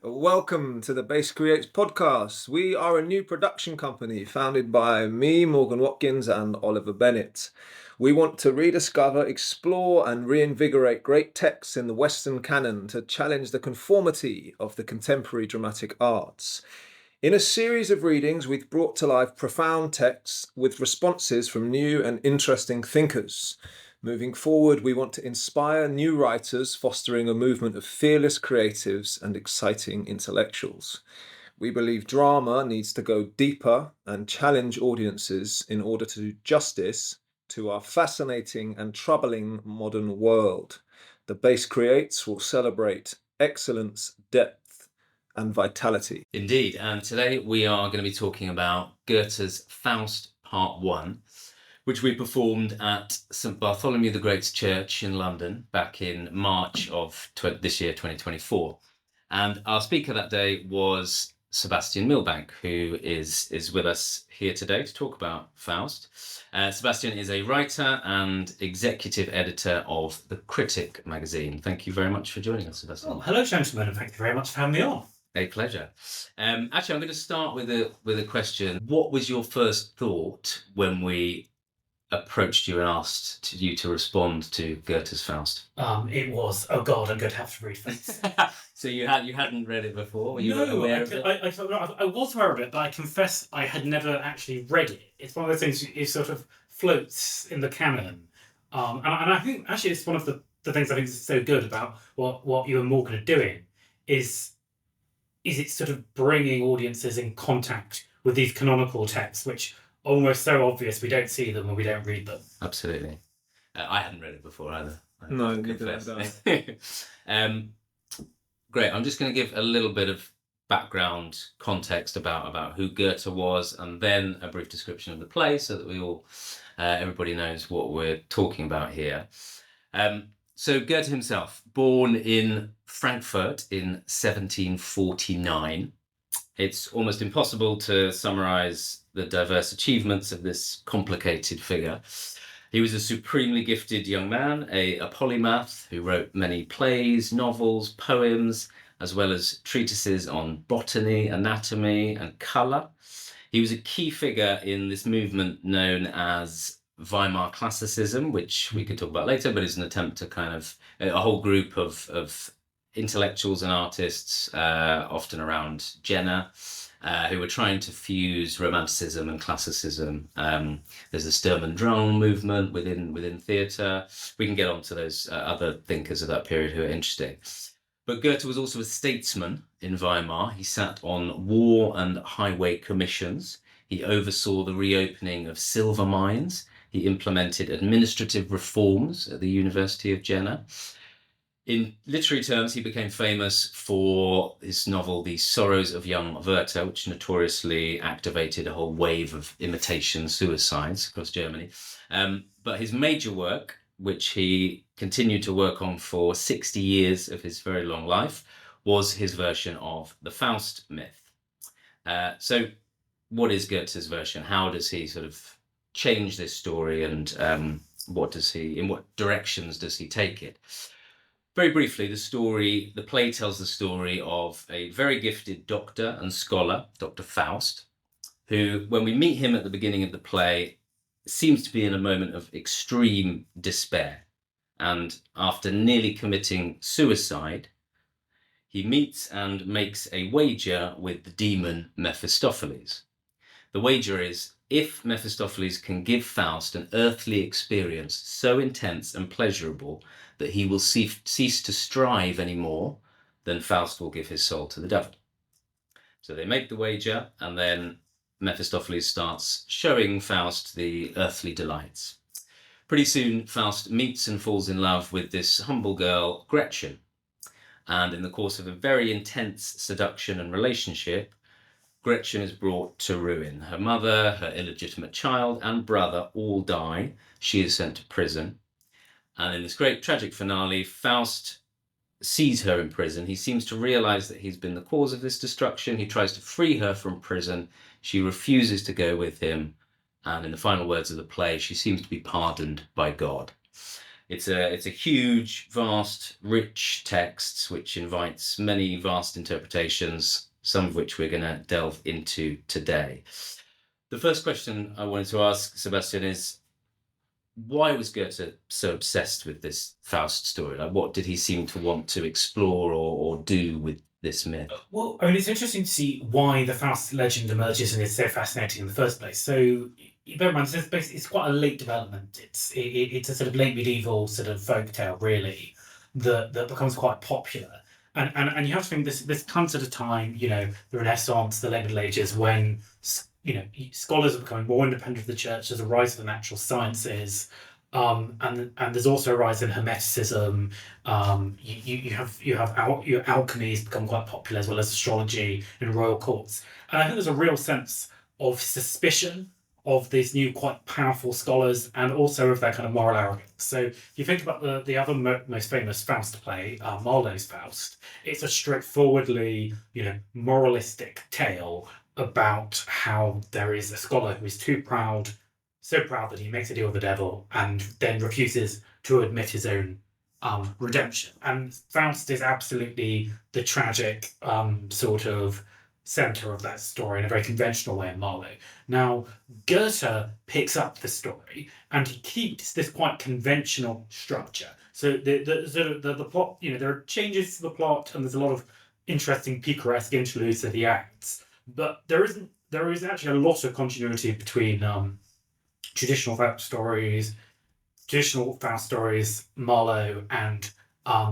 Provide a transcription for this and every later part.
Welcome to the Base Creates podcast. We are a new production company founded by me, Morgan Watkins, and Oliver Bennett. We want to rediscover, explore, and reinvigorate great texts in the Western canon to challenge the conformity of the contemporary dramatic arts. In a series of readings, we've brought to life profound texts with responses from new and interesting thinkers. Moving forward, we want to inspire new writers, fostering a movement of fearless creatives and exciting intellectuals. We believe drama needs to go deeper and challenge audiences in order to do justice to our fascinating and troubling modern world. The Base Creates will celebrate excellence, depth, and vitality. Indeed, and today we are going to be talking about Goethe's Faust Part 1, which we performed at St Bartholomew the Great's church in London back in March of this year, 2024. And our speaker that day was Sebastian Milbank, who is with us here today to talk about Faust. Sebastian is a writer and executive editor of the Critic magazine. Thank you very much for joining us, Sebastian. Oh, hello, gentlemen, and thank you very much for having me on. A pleasure. Actually, I'm going to start with a question. What was your first thought when we approached you and asked you to respond to Goethe's Faust? It was, oh God, I'm going to have to read this. So you hadn't read it before? Were you No, aware of it? I was aware of it, but I confess I had never actually read it. It's one of those things, it sort of floats in the canon. And I think actually it's one of the things I think is so good about what you and Morgan are doing is it's sort of bringing audiences in contact with these canonical texts, which are almost so obvious we don't see them and we don't read them. Absolutely. I hadn't read it before either. No, neither have I. Great. I'm just going to give a little bit of background context about who Goethe was, and then a brief description of the play, so that we all everybody knows what we're talking about here. So Goethe himself, born in Frankfurt in 1749. It's almost impossible to summarize the diverse achievements of this complicated figure. He was a supremely gifted young man, a polymath who wrote many plays, novels, poems, as well as treatises on botany, anatomy, and colour. He was a key figure in this movement known as Weimar Classicism, which we could talk about later, but is an attempt to kind of a whole group of intellectuals and artists, often around Jena, who were trying to fuse Romanticism and Classicism. There's a Sturm und Drang movement within theatre. We can get on to those other thinkers of that period who are interesting. But Goethe was also a statesman in Weimar. He sat on war and highway commissions. He oversaw the reopening of silver mines. He implemented administrative reforms at the University of Jena. In literary terms, he became famous for his novel, The Sorrows of Young Werther, which notoriously activated a whole wave of imitation suicides across Germany. But his major work, which he continued to work on for 60 years of his very long life, was his version of the Faust myth. So what is Goethe's version? How does he sort of change this story, and in what directions does he take it? Very briefly, the play tells the story of a very gifted doctor and scholar, Dr. Faust, who, when we meet him at the beginning of the play, seems to be in a moment of extreme despair. And after nearly committing suicide, he meets and makes a wager with the demon Mephistopheles. The wager is, if Mephistopheles can give Faust an earthly experience so intense and pleasurable that he will cease to strive anymore, then Faust will give his soul to the devil. So they make the wager, and then Mephistopheles starts showing Faust the earthly delights. Pretty soon, Faust meets and falls in love with this humble girl, Gretchen. And in the course of a very intense seduction and relationship, Gretchen is brought to ruin. Her mother, her illegitimate child, and brother all die. She is sent to prison. And in this great tragic finale, Faust sees her in prison. He seems to realize that he's been the cause of this destruction. He tries to free her from prison. She refuses to go with him. And in the final words of the play, she seems to be pardoned by God. It's a huge, vast, rich text which invites many vast interpretations, some of which we're going to delve into today. The first question I wanted to ask, Sebastian, is why was Goethe so obsessed with this Faust story? Like, what did he seem to want to explore or do with this myth? Well, I mean, it's interesting to see why the Faust legend emerges and is so fascinating in the first place. So, you bear in mind, it's quite a late development. It's a sort of late medieval sort of folk tale, really, that becomes quite popular. And you have to think this comes at a time, you know, the Renaissance, the late Middle Ages, when scholars are becoming more independent of the church. There's a rise of the natural sciences, and there's also a rise in Hermeticism. You have your alchemies become quite popular, as well as astrology in royal courts. And I think there's a real sense of suspicion of these new, quite powerful scholars, and also of their kind of moral arrogance. So if you think about the other most famous Faust play, Marlowe's Faust, it's a straightforwardly, moralistic tale about how there is a scholar who is too proud, so proud that he makes a deal with the devil and then refuses to admit his own redemption. And Faust is absolutely the tragic sort of centre of that story in a very conventional way in Marlowe. Now, Goethe picks up the story and he keeps this quite conventional structure. So the plot, there are changes to the plot and there's a lot of interesting picaresque interludes that he adds. But there is actually a lot of continuity between traditional Faust stories, Marlowe, and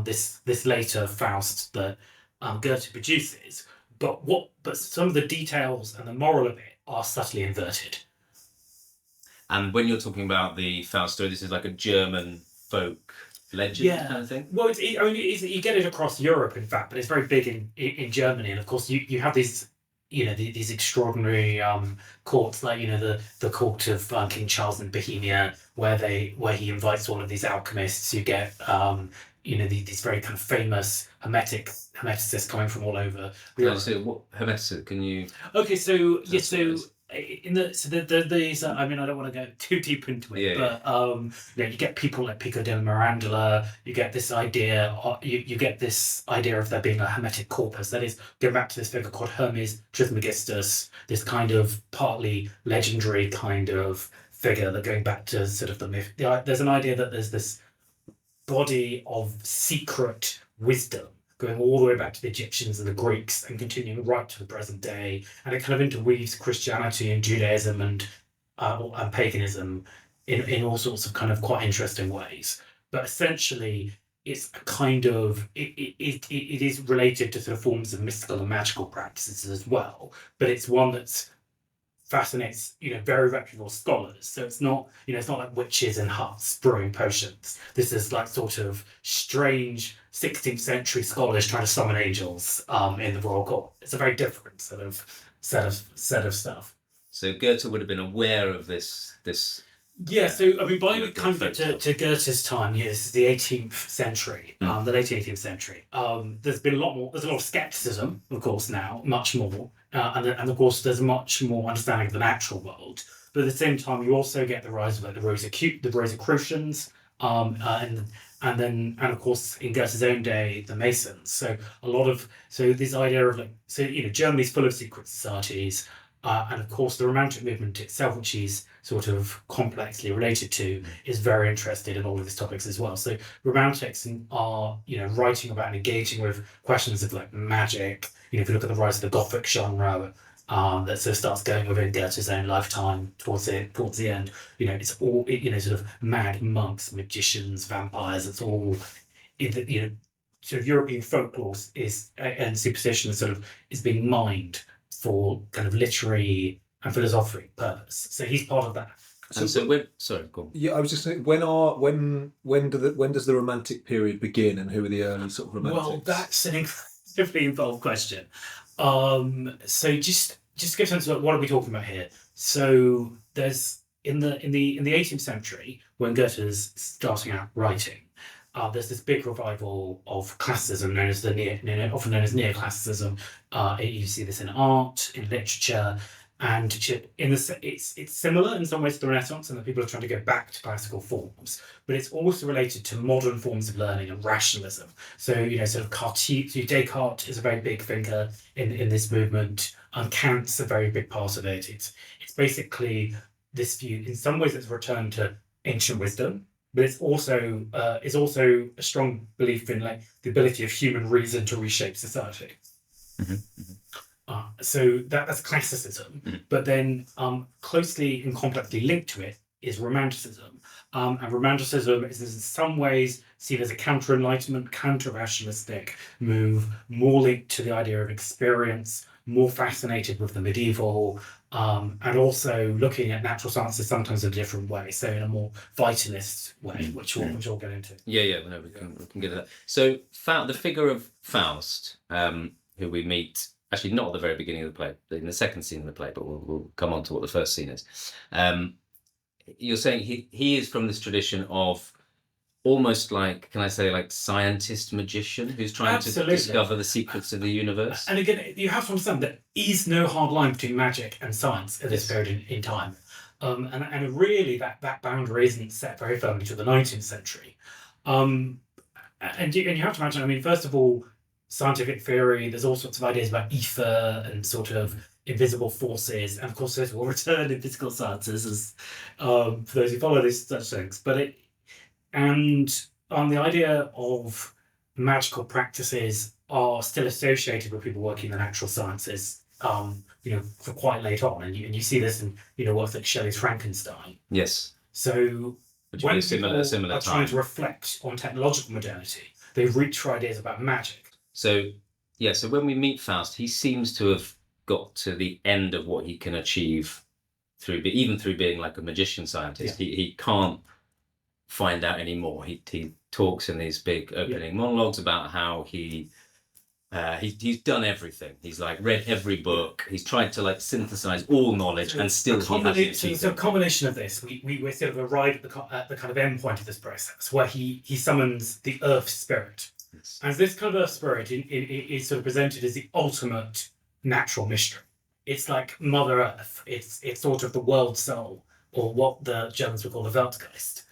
this later Faust that Goethe produces. But some of the details and the moral of it are subtly inverted. And when you're talking about the Faust story, this is like a German folk legend kind of thing? Well, you get it across Europe, in fact, but it's very big in Germany. And of course, you have these these extraordinary courts, like the court of King Charles in Bohemia, where he invites all of these alchemists. You get these very kind of famous hermeticists coming from all over. What hermetic? Can you? Okay, so these. I mean, I don't want to go too deep into it, but you get people like Pico della Mirandola. You get this idea. You get this idea of there being a hermetic corpus. That is, going back to this figure called Hermes Trismegistus. This kind of partly legendary kind of figure that going back to sort of the myth. There's an idea that there's this body of secret wisdom going all the way back to the Egyptians and the Greeks and continuing right to the present day, and it kind of interweaves Christianity and Judaism and paganism in all sorts of kind of quite interesting ways. But essentially, it's a kind of it is related to sort of forms of mystical and magical practices as well. But it's one that's fascinates very reputable scholars. So it's not like witches in huts brewing potions. This is like sort of strange 16th century scholars trying to summon angels in the royal court. It's a very different sort of set of stuff. So Goethe would have been aware of this. Yeah, so I mean, by the time to Goethe's time, this is the 18th century, the late 18th century. There's a lot of skepticism, of course, now, much more, and of course, there's much more understanding of the natural world. But at the same time, you also get the rise of like the Rosicrucians, and of course, in Goethe's own day, the Masons. So this idea of Germany's full of secret societies. And of course, the Romantic movement itself, which he's sort of complexly related to, is very interested in all of these topics as well. So Romantics are, writing about and engaging with questions of like magic. If you look at the rise of the Gothic genre, that sort of starts going within Goethe's own lifetime towards the end. It's all sort of mad monks, magicians, vampires. It's all sort of European folklore and superstition is being mined for kind of literary and philosophic purpose. So he's part of that. Sorry, go on. Yeah, I was just saying, when does the Romantic period begin, and who are the early sort of Romantics? Well, that's an incredibly involved question. So just to give a sense of what are we talking about here. So there's in the 18th century, when Goethe is starting out writing, there's this big revival of classicism often known as neoclassicism. You see this in art, in literature, And it's similar in some ways to the Renaissance, and that people are trying to go back to classical forms, but it's also related to modern forms of learning and rationalism. So, sort of Descartes is a very big thinker in this movement, and Kant's a very big part of it. It's basically this view. In some ways, it's a return to ancient wisdom, but it's also a strong belief in like the ability of human reason to reshape society. Mm-hmm. So that's classicism, but then closely and complexly linked to it is romanticism. And romanticism is in some ways seen as a counter-enlightenment, counter-rationalistic move, more linked to the idea of experience, more fascinated with the medieval, and also looking at natural sciences sometimes in a different way, so in a more vitalist way, which we'll get into. Yeah, no, we can get to that. So the figure of Faust, who we meet, actually not at the very beginning of the play, in the second scene of the play, but we'll come on to what the first scene is. You're saying he is from this tradition of almost like, can I say, like scientist magician who's trying to discover the secrets of the universe. And again, you have to understand that is no hard line between magic and science at this period in time. And really that boundary isn't set very firmly to the 19th century. And you have to imagine, I mean, first of all, scientific theory, there's all sorts of ideas about ether and sort of invisible forces, and of course those will return in physical sciences as for those who follow these such things. But the idea of magical practices are still associated with people working in the natural sciences, for quite late on, and you see this in works like Shelley's Frankenstein. Yes. So when people are trying to reflect on technological modernity, they reach for ideas about magic. So when we meet Faust, he seems to have got to the end of what he can achieve through being like a magician scientist. Yeah. He can't find out anymore. He talks in these big opening monologues about how he's done everything. He's like read every book. He's tried to like synthesize all knowledge, and still he hasn't achieved. So a combination of this, we sort of arrive at the kind of end point of this process where he summons the Earth Spirit. Yes. And this kind of Earth Spirit is sort of presented as the ultimate natural mystery. It's like Mother Earth. It's sort of the world soul, or what the Germans would call the Weltgeist.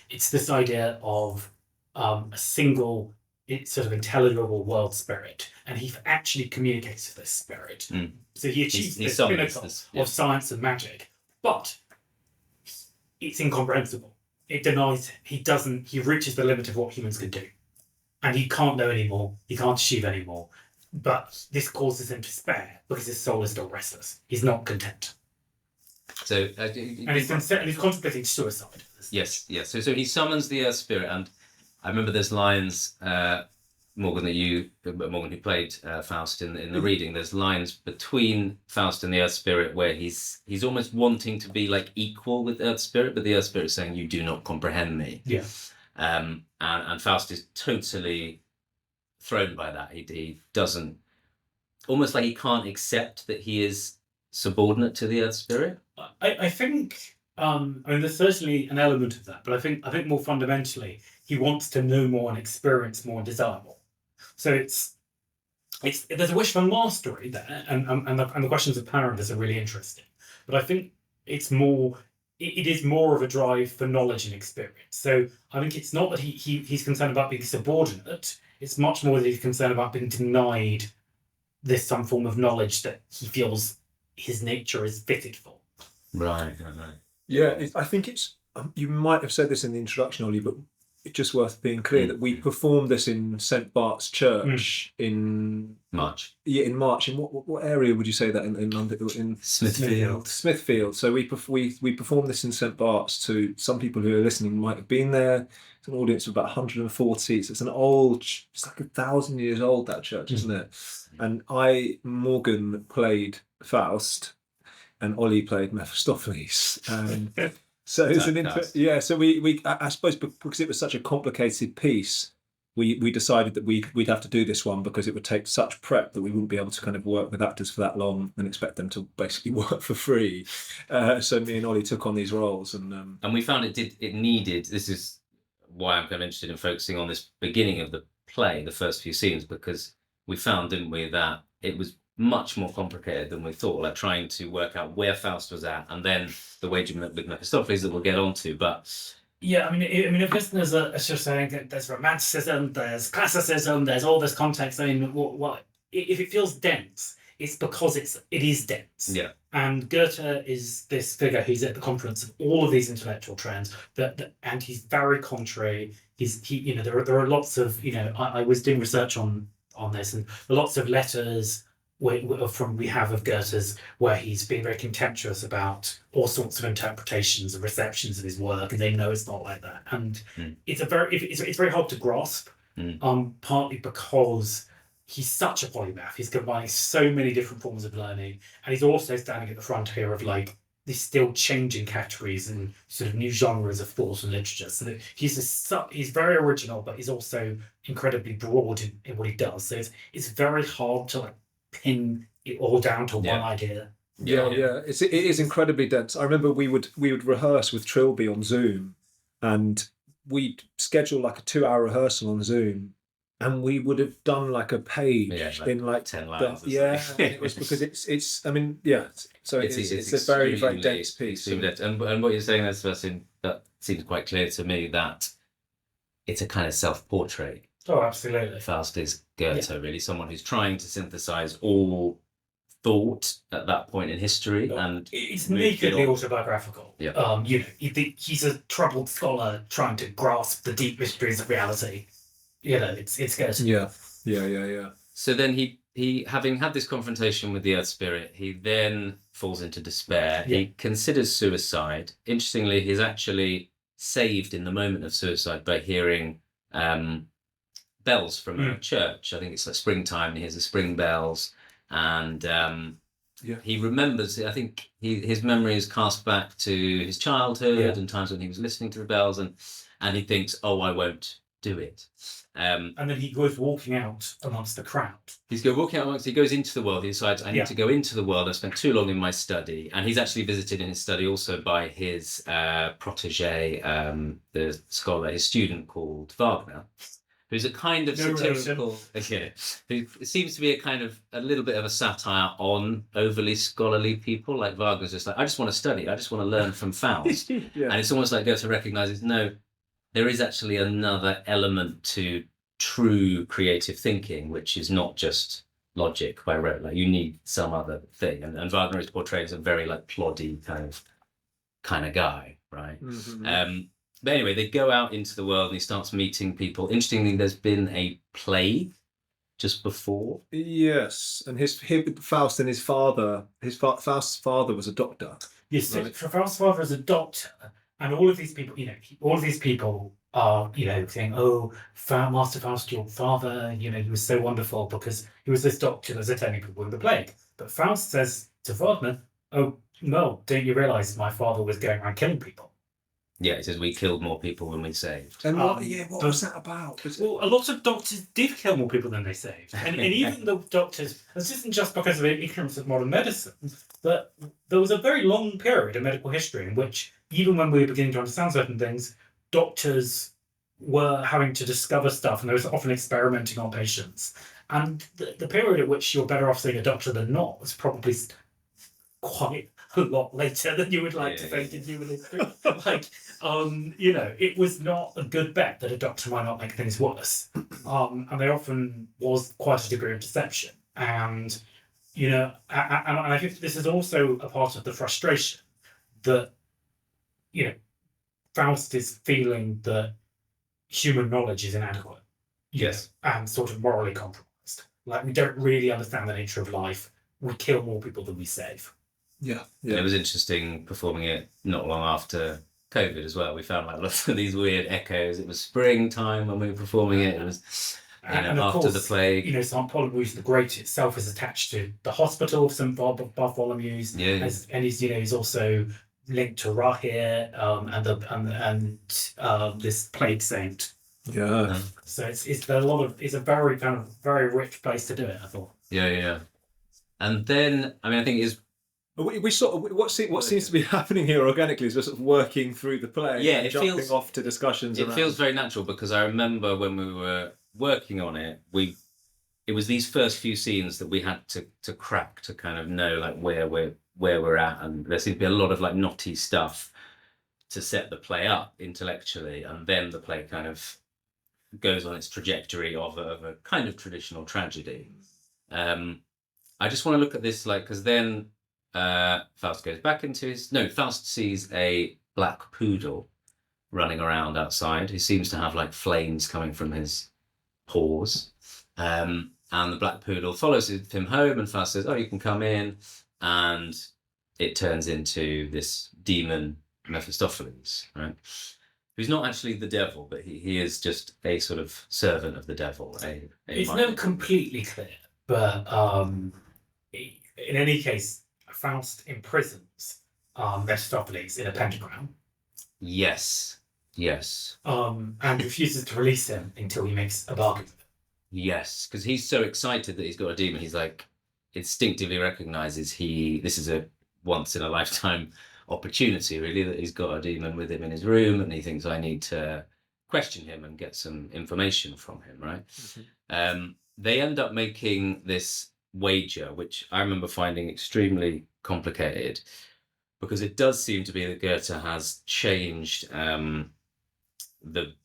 It's this idea of a single, sort of intelligible world spirit, and he actually communicates with this spirit. So he achieves this pinnacle of science and magic, but it's incomprehensible. It denies he reaches the limit of what humans can do, and he can't know anymore. He can't achieve anymore. But this causes him despair because his soul is still restless. He's not content. So, and he's contemplating suicide. Yes. So he summons the Earth Spirit, and I remember there's lines, Morgan, who played Faust in the reading. There's lines between Faust and the Earth Spirit where he's almost wanting to be like equal with Earth Spirit, but the Earth Spirit is saying, "You do not comprehend me." Yeah. And Faust is totally thrown by that. He doesn't, almost like he can't accept that he is subordinate to the Earth Spirit. I think there's certainly an element of that, but I think more fundamentally he wants to know more and experience more and desire more. So there's a wish for mastery there, and the questions of power of this are really interesting. But I think it is more of a drive for knowledge and experience. So I think it's not that he's concerned about being subordinate. It's much more that he's concerned about being denied some form of knowledge that he feels his nature is fitted for. Right. Yeah, I think it's. You might have said this in the introduction, Ollie, but it's just worth being clear that we performed this in St Bart's Church in March. Yeah, in March. In what area would you say that in London? In Smithfield. Smithfield. So we performed this in St Bart's. To some people who are listening might have been there. It's an audience of about 104 seats. It's an old. It's like 1,000 years old, that church, isn't it? And Morgan played Faust, and Ollie played Mephistopheles. So it's So we I suppose because it was such a complicated piece, we decided that we'd have to do this one because it would take such prep that we wouldn't be able to kind of work with actors for that long and expect them to basically work for free. So me and Ollie took on these roles, and we found it needed. This is why I'm kind of interested in focusing on this beginning of the play, the first few scenes, because we found, didn't we, that it was much more complicated than we thought, like trying to work out where Faust was at, and then the wage with Mephistopheles that we'll get onto. But yeah, I mean, if listeners are just saying that there's romanticism, there's classicism, there's all this context, I mean, what if it feels dense, it's because it is dense. Yeah. And Goethe is this figure who's at the confluence of all of these intellectual trends, and he's very contrary. There are lots of, I was doing research on this, and there are lots of letters we have of Goethe's where he's being very contemptuous about all sorts of interpretations and receptions of his work, and they know it's not like that. And it's very hard to grasp, partly because he's such a polymath. He's combining so many different forms of learning, and he's also standing at the frontier of like these still changing categories and sort of new genres of thought and literature. So that he's very original, but he's also incredibly broad in what he does. So it's very hard to like pin it all down to one idea. Yeah. It is incredibly dense. I remember we would rehearse with Trilby on Zoom, and we'd schedule like a 2-hour rehearsal on Zoom, and we would have done like a page in like 10 lines. It was because it's. I mean, So it's a very, very dense piece. And what you're saying there, Sebastian, that seems quite clear to me that it's a kind of self-portrait. Oh, absolutely. Faust is Goethe, really, someone who's trying to synthesize all thought at that point in history, and it's nakedly autobiographical. Yeah. He's a troubled scholar trying to grasp the deep mysteries of reality. It's Goethe. Yeah. So then he having had this confrontation with the Earth Spirit, he then falls into despair. Yeah. He considers suicide. Interestingly, he's actually saved in the moment of suicide by hearing bells from a church. I think it's like springtime. He hears the spring bells, and he remembers. I think his memory is cast back to his childhood and times when he was listening to the bells, and he thinks, "Oh, I won't do it." And then he goes walking out amongst the crowd. He goes into the world. He decides, I need to go into the world. I've spent too long in my study. And he's actually visited in his study also by his protege, the scholar, his student called Wagner, who's a kind of satirical... who seems to be a little bit of a satire on overly scholarly people. Like Wagner's just like, I just want to study. I just want to learn from Faust. And it's almost like Goethe recognises, no, there is actually another element to true creative thinking, which is not just logic by rote. Like you need some other thing, and Wagner is portrayed as a very like ploddy kind of guy, right? Mm-hmm. But anyway, they go out into the world, and he starts meeting people. Interestingly, there's been a plague just before. Yes, and Faust and his father, Faust's father was a doctor. Yes, right? So Faust's father is a doctor. And all of these people, are, saying, "Oh, Master Faust, your father, he was so wonderful because he was this doctor that was attending people with the plague." But Faust says to Wagner, "Oh, no, don't you realise my father was going around killing people?" Yeah, he says we killed more people than we saved. And what was that about? Well, a lot of doctors did kill more people than they saved. And even the doctors, this isn't just because of ignorance of modern medicine, but there was a very long period of medical history in which, even when we were beginning to understand certain things, doctors were having to discover stuff, and they were often experimenting on patients. And the period at which you're better off seeing a doctor than not was probably quite a lot later than you would like to think in human history. It was not a good bet that a doctor might not make things worse. And there often was quite a degree of deception. And, and I think this is also a part of the frustration that, Faust is feeling that human knowledge is inadequate. Yes. And sort of morally compromised. Like, we don't really understand the nature of life. We kill more people than we save. Yeah. It was interesting performing it not long after COVID as well. We found like lots of these weird echoes. It was springtime when we were performing it. It was and after course, the plague. St Bartholomew the Great itself is attached to the hospital of St Bartholomew's. And he's also linked to Rahir and this plague saint. Yeah. So it's a very very rich place to do it, I thought. Yeah. And then I think is. We sort of what seems to be happening here organically is we're sort of working through the play, and jumping off to discussions. It feels very natural because I remember when we were working on it, it was these first few scenes that we had to crack to kind of know like where we're at, and there seemed to be a lot of like knotty stuff to set the play up intellectually, and then the play kind of goes on its trajectory of a kind of traditional tragedy. I just want to look at this like, because then Faust goes back into Faust sees a black poodle running around outside. He seems to have like flames coming from his paws. And the black poodle follows him home, and Faust says, "Oh, you can come in." And it turns into this demon Mephistopheles, right? Who's not actually the devil, but he is just a sort of servant of the devil. It's never completely clear, but in any case, Faust imprisons Mephistopheles in a pentagram. Yes. And refuses to release him until he makes a bargain. Yes, because he's so excited that he's got a demon. He's like instinctively recognizes this is a once in a lifetime opportunity, really, that he's got a demon with him in his room, and he thinks, I need to question him and get some information from him, right? Mm-hmm. They end up making this wager, which I remember finding extremely complicated, because it does seem to be that Goethe has changed the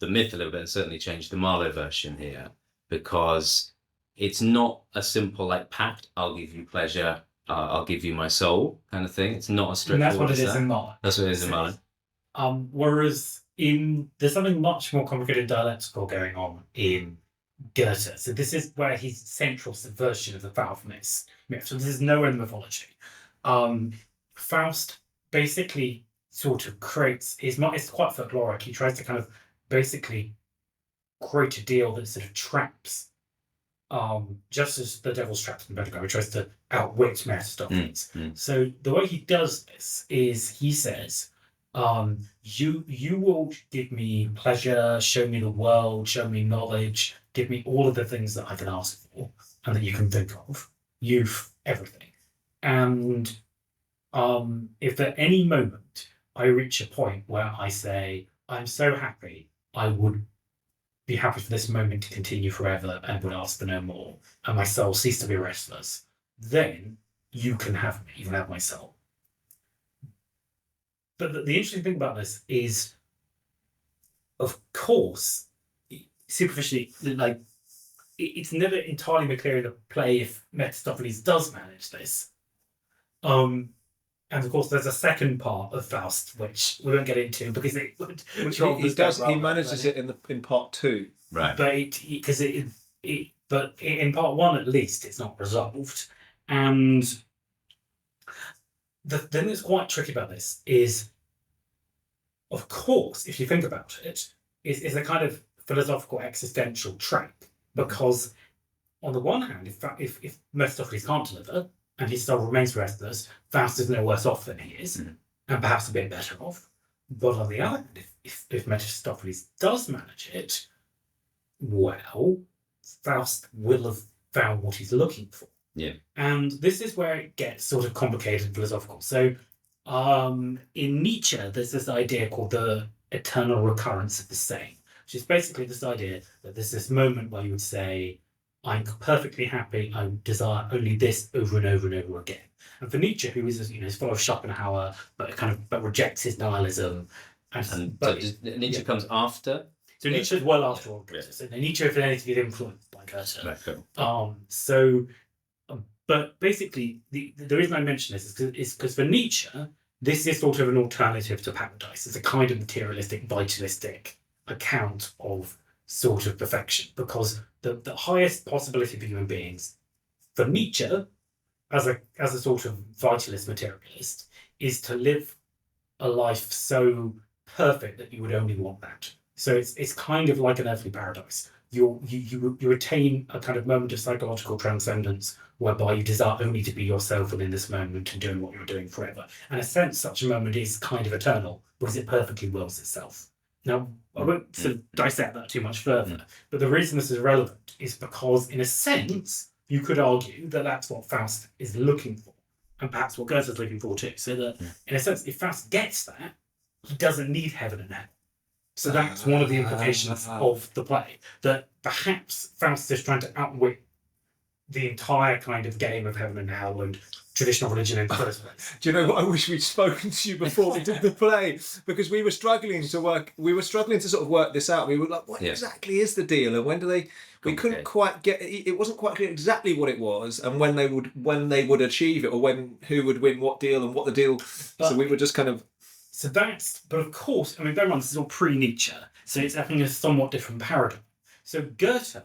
myth a little bit, and certainly changed the Marlowe version here, because it's not a simple like pact, I'll give you pleasure, I'll give you my soul kind of thing. It's not a straightforward. And that's what it is in Marlowe. That's what it is in Marlowe. Whereas there's something much more complicated dialectical going on in Goethe. So this is where his central subversion of the Faust myth. So this is nowhere in the mythology. Faust basically sort of creates it's quite folkloric. He tries to kind of basically create a deal that sort of traps, just as the devil's trapped in the pentagram, he tries to outwit Mephistopheles. So the way he does this is he says, you will give me pleasure, show me the world, show me knowledge, give me all of the things that I can ask for and that you can think of, youth, everything. And if at any moment I reach a point where I say, I'm so happy, I would be happy for this moment to continue forever and would ask for no more, and my soul cease to be restless, then you can have me, you can have my soul. But the interesting thing about this is, of course, superficially, like, it's never entirely made clear in the play if Mephistopheles does manage this. And of course, there's a second part of Faust which we won't get into because it would. He manages it in part 2, right? But in part 1 at least, it's not resolved. And the thing that's quite tricky about this is, of course, if you think about it, is a kind of philosophical existential trap, because on the one hand, if Mephistopheles can't deliver, and he still remains restless, Faust is no worse off than he is, and perhaps a bit better off. But on the other hand, if Mephistopheles does manage it, well, Faust will have found what he's looking for. Yeah. And this is where it gets sort of complicated and philosophical. So in Nietzsche, there's this idea called the eternal recurrence of the same, which is basically this idea that there's this moment where you would say, I'm perfectly happy, I desire only this over and over and over again. And for Nietzsche, who is, is full of Schopenhauer, but rejects his nihilism. Nietzsche comes after? So Nietzsche is well after all Goethe. So Nietzsche, if anything, is influenced by Goethe. Right, cool. But basically, the reason I mention this is because for Nietzsche, this is sort of an alternative to paradise. It's a kind of materialistic, vitalistic account of sort of perfection, because the highest possibility for human beings, for Nietzsche, as a sort of vitalist materialist, is to live a life so perfect that you would only want that. So it's kind of like an earthly paradise. You attain a kind of moment of psychological transcendence whereby you desire only to be yourself within this moment and doing what you're doing forever. And in a sense, such a moment is kind of eternal because it perfectly wills itself. Now, I won't sort of dissect that too much further, but the reason this is relevant is because, in a sense, you could argue that that's what Faust is looking for, and perhaps what Goethe is looking for too. So that, in a sense, if Faust gets that, he doesn't need heaven and hell. So that's one of the implications of the play, that perhaps Faust is trying to outwit the entire kind of game of heaven and hell and traditional religion in the first place. Do you know what? I wish we'd spoken to you before we did the play, because we were struggling to sort of work this out. We were like, what exactly is the deal, and when do they? We couldn't quite get it. It wasn't quite clear exactly what it was, and when they would achieve it, or who would win what deal and what the deal. So we were just kind of. So but of course, I mean, bear in mind, this is all pre-Nietzsche, so it's having a somewhat different paradigm. So Goethe, so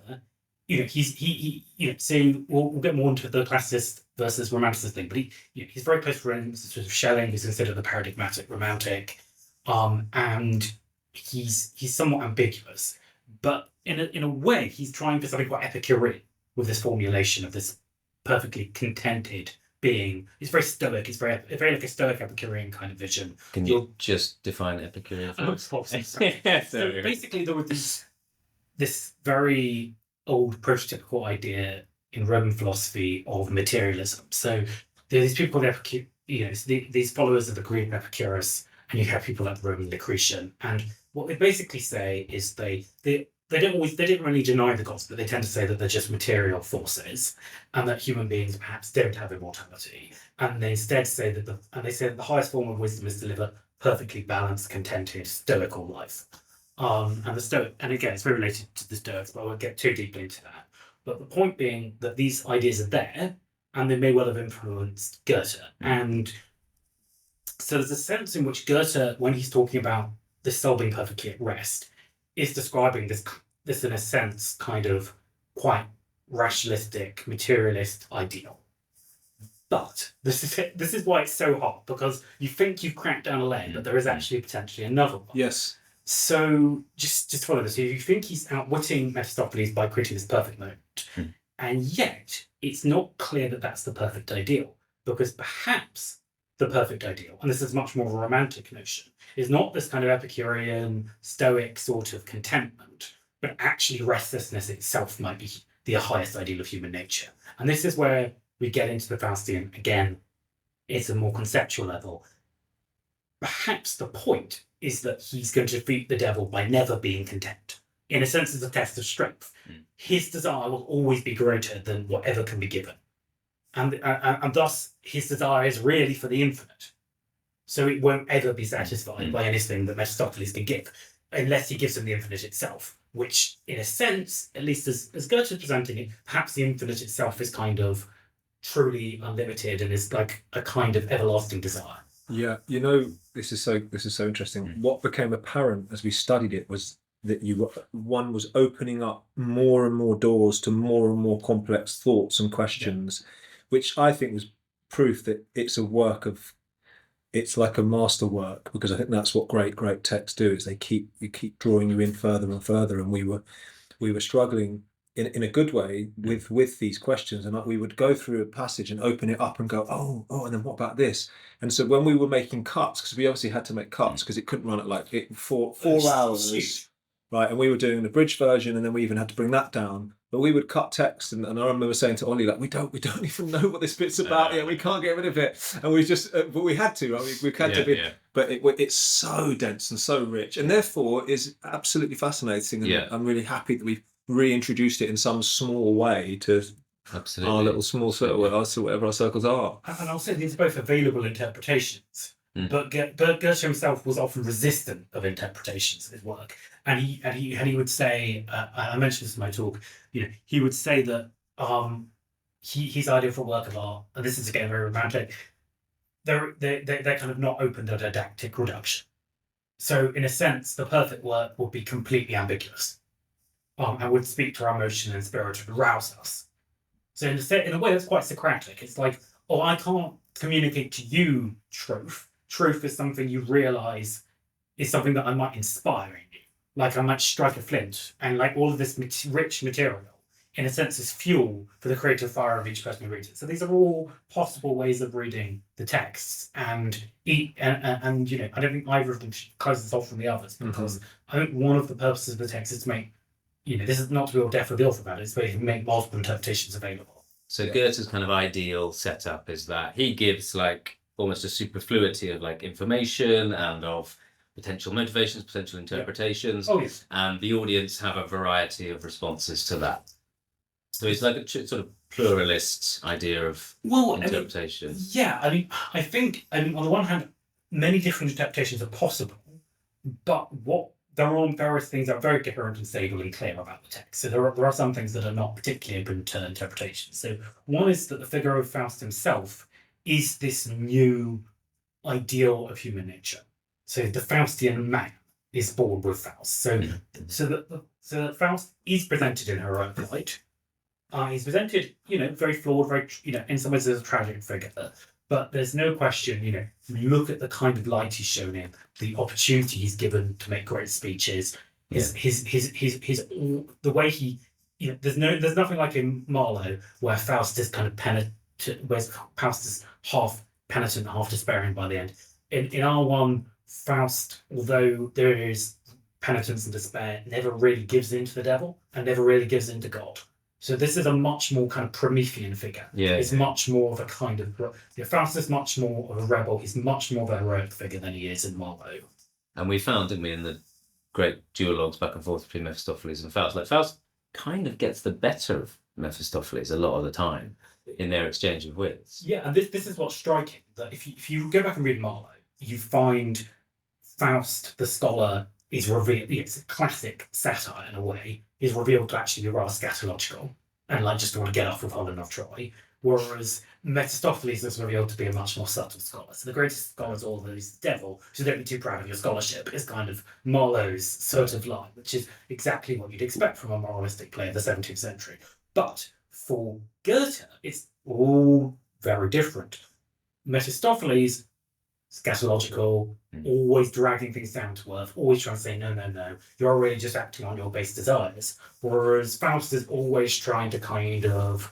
we'll get more into the classicist versus romanticist thing, but he's very close friends with sort of Schelling, who's considered the paradigmatic romantic, and he's somewhat ambiguous, but in a way, he's trying for something quite Epicurean with this formulation of this perfectly contented being. It's very stoic. It's very like a stoic Epicurean kind of vision. Can you just define Epicurean for us? So basically, there was this very old prototypical idea in Roman philosophy of materialism. So these people called these followers of the Greek Epicurus, and you have people like the Roman Lucretian. And what they basically say is they didn't really deny the gods, but they tend to say that they're just material forces, and that human beings perhaps don't have immortality. And they instead say that the highest form of wisdom is to live a perfectly balanced, contented, stoical life. And again, it's very related to the Stoics, but I won't get too deeply into that. But the point being that these ideas are there, and they may well have influenced Goethe. And so there's a sense in which Goethe, when he's talking about the soul being perfectly at rest, is describing this in a sense kind of quite rationalistic, materialist ideal. But this is why it's so hot, because you think you've cracked down a layer, but there is actually potentially another one. Yes. So just follow this. You think he's outwitting Mephistopheles by creating this perfect moment, and yet it's not clear that that's the perfect ideal, because perhaps the perfect ideal, and this is much more of a romantic notion, is not this kind of Epicurean, Stoic sort of contentment, but actually restlessness itself might be the highest ideal of human nature. And this is where we get into the Faustian again. It's a more conceptual level. Perhaps the point is that he's going to defeat the devil by never being content. In a sense, it's a test of strength. His desire will always be greater than whatever can be given. And thus, his desire is really for the infinite. So it won't ever be satisfied by anything that Mephistopheles can give, unless he gives him the infinite itself, which, in a sense, at least as Goethe is presenting it, perhaps the infinite itself is kind of truly unlimited and is like a kind of everlasting desire. Yeah, this is so interesting. What became apparent as we studied it was that one was opening up more and more doors to more and more complex thoughts and questions, which I think was proof that it's like a masterwork, because I think that's what great texts do, is you keep drawing you in further and further. And we were struggling in a good way with these questions, and we would go through a passage and open it up and go, oh, and then what about this? And so when we were making cuts, because we obviously had to make cuts because it couldn't run at like four hours, right? And we were doing the bridge version, and then we even had to bring that down. But we would cut text, and I remember saying to Ollie, like, we don't even know what this bit's about yet. We can't get rid of it, and we just, but we had to. We had to be. Yeah. But it's so dense and so rich, and therefore is absolutely fascinating. And I'm really happy that we've reintroduced it in some small way to our little small circle, whatever our circles are. And I'll say these are both available interpretations. But Goethe himself was often resistant of interpretations of his work, and he would say, I mentioned this in my talk, he would say that his idea for a work of art, and this is again very romantic, they're kind of not open to didactic reduction. So in a sense, the perfect work would be completely ambiguous, and would speak to our emotion and spirit and arouse us. So in a way, that's quite Socratic. It's like, I can't communicate to you truth. Truth is something you realise is something that I might inspire in you. Like I might strike a flint, and like all of this rich material, in a sense, is fuel for the creative fire of each person who reads it. So these are all possible ways of reading the texts, and I don't think either of them should close this off from the others, because I think one of the purposes of the text is to make, this is not to be all deaf or the author about it, it's to make multiple interpretations available. So Goethe's kind of ideal setup is that he gives like almost a superfluity of like information and of potential motivations, potential interpretations, and the audience have a variety of responses to that. So it's like a sort of pluralist idea of interpretation. I think on the one hand, many different interpretations are possible, but there are various things that are very coherent and stable and clear about the text. So there are some things that are not particularly open to interpretation. So one is that the figure of Faust himself is this new ideal of human nature. So the Faustian Man is born with Faust. So that Faust is presented in her own light. He's presented, very flawed, very, in some ways as a tragic figure. But there's no question, look at the kind of light he's shown in, the opportunity he's given to make great speeches, the way he, there's nothing like in Marlowe where Faust is kind of where Faust is half penitent, half despairing by the end. In R1, Faust, although there is penitence and despair, never really gives in to the devil and never really gives in to God. So this is a much more kind of Promethean figure. He's much more of a kind of... Faust is much more of a rebel. He's much more of a heroic figure than he is in Marlowe. And we found, didn't we, in the great duologues back and forth between Mephistopheles and Faust, like Faust kind of gets the better of Mephistopheles a lot of the time in their exchange of wits. Yeah, and this is what's striking, that if you go back and read Marlowe, you find Faust, the scholar, is revealed... It's a classic satire in a way. Is revealed to actually be rather scatological and just want to get off with Holland of Troy, whereas Mephistopheles is revealed to be a much more subtle scholar. So the greatest scholars all is the devil, so don't be too proud of your scholarship, is kind of Marlowe's sort of line, which is exactly what you'd expect from a moralistic play of the 17th century. But for Goethe, it's all very different. Mephistopheles, scatological, always dragging things down to earth, always trying to say, no, you're already just acting on your base desires. Whereas Faust is always trying to kind of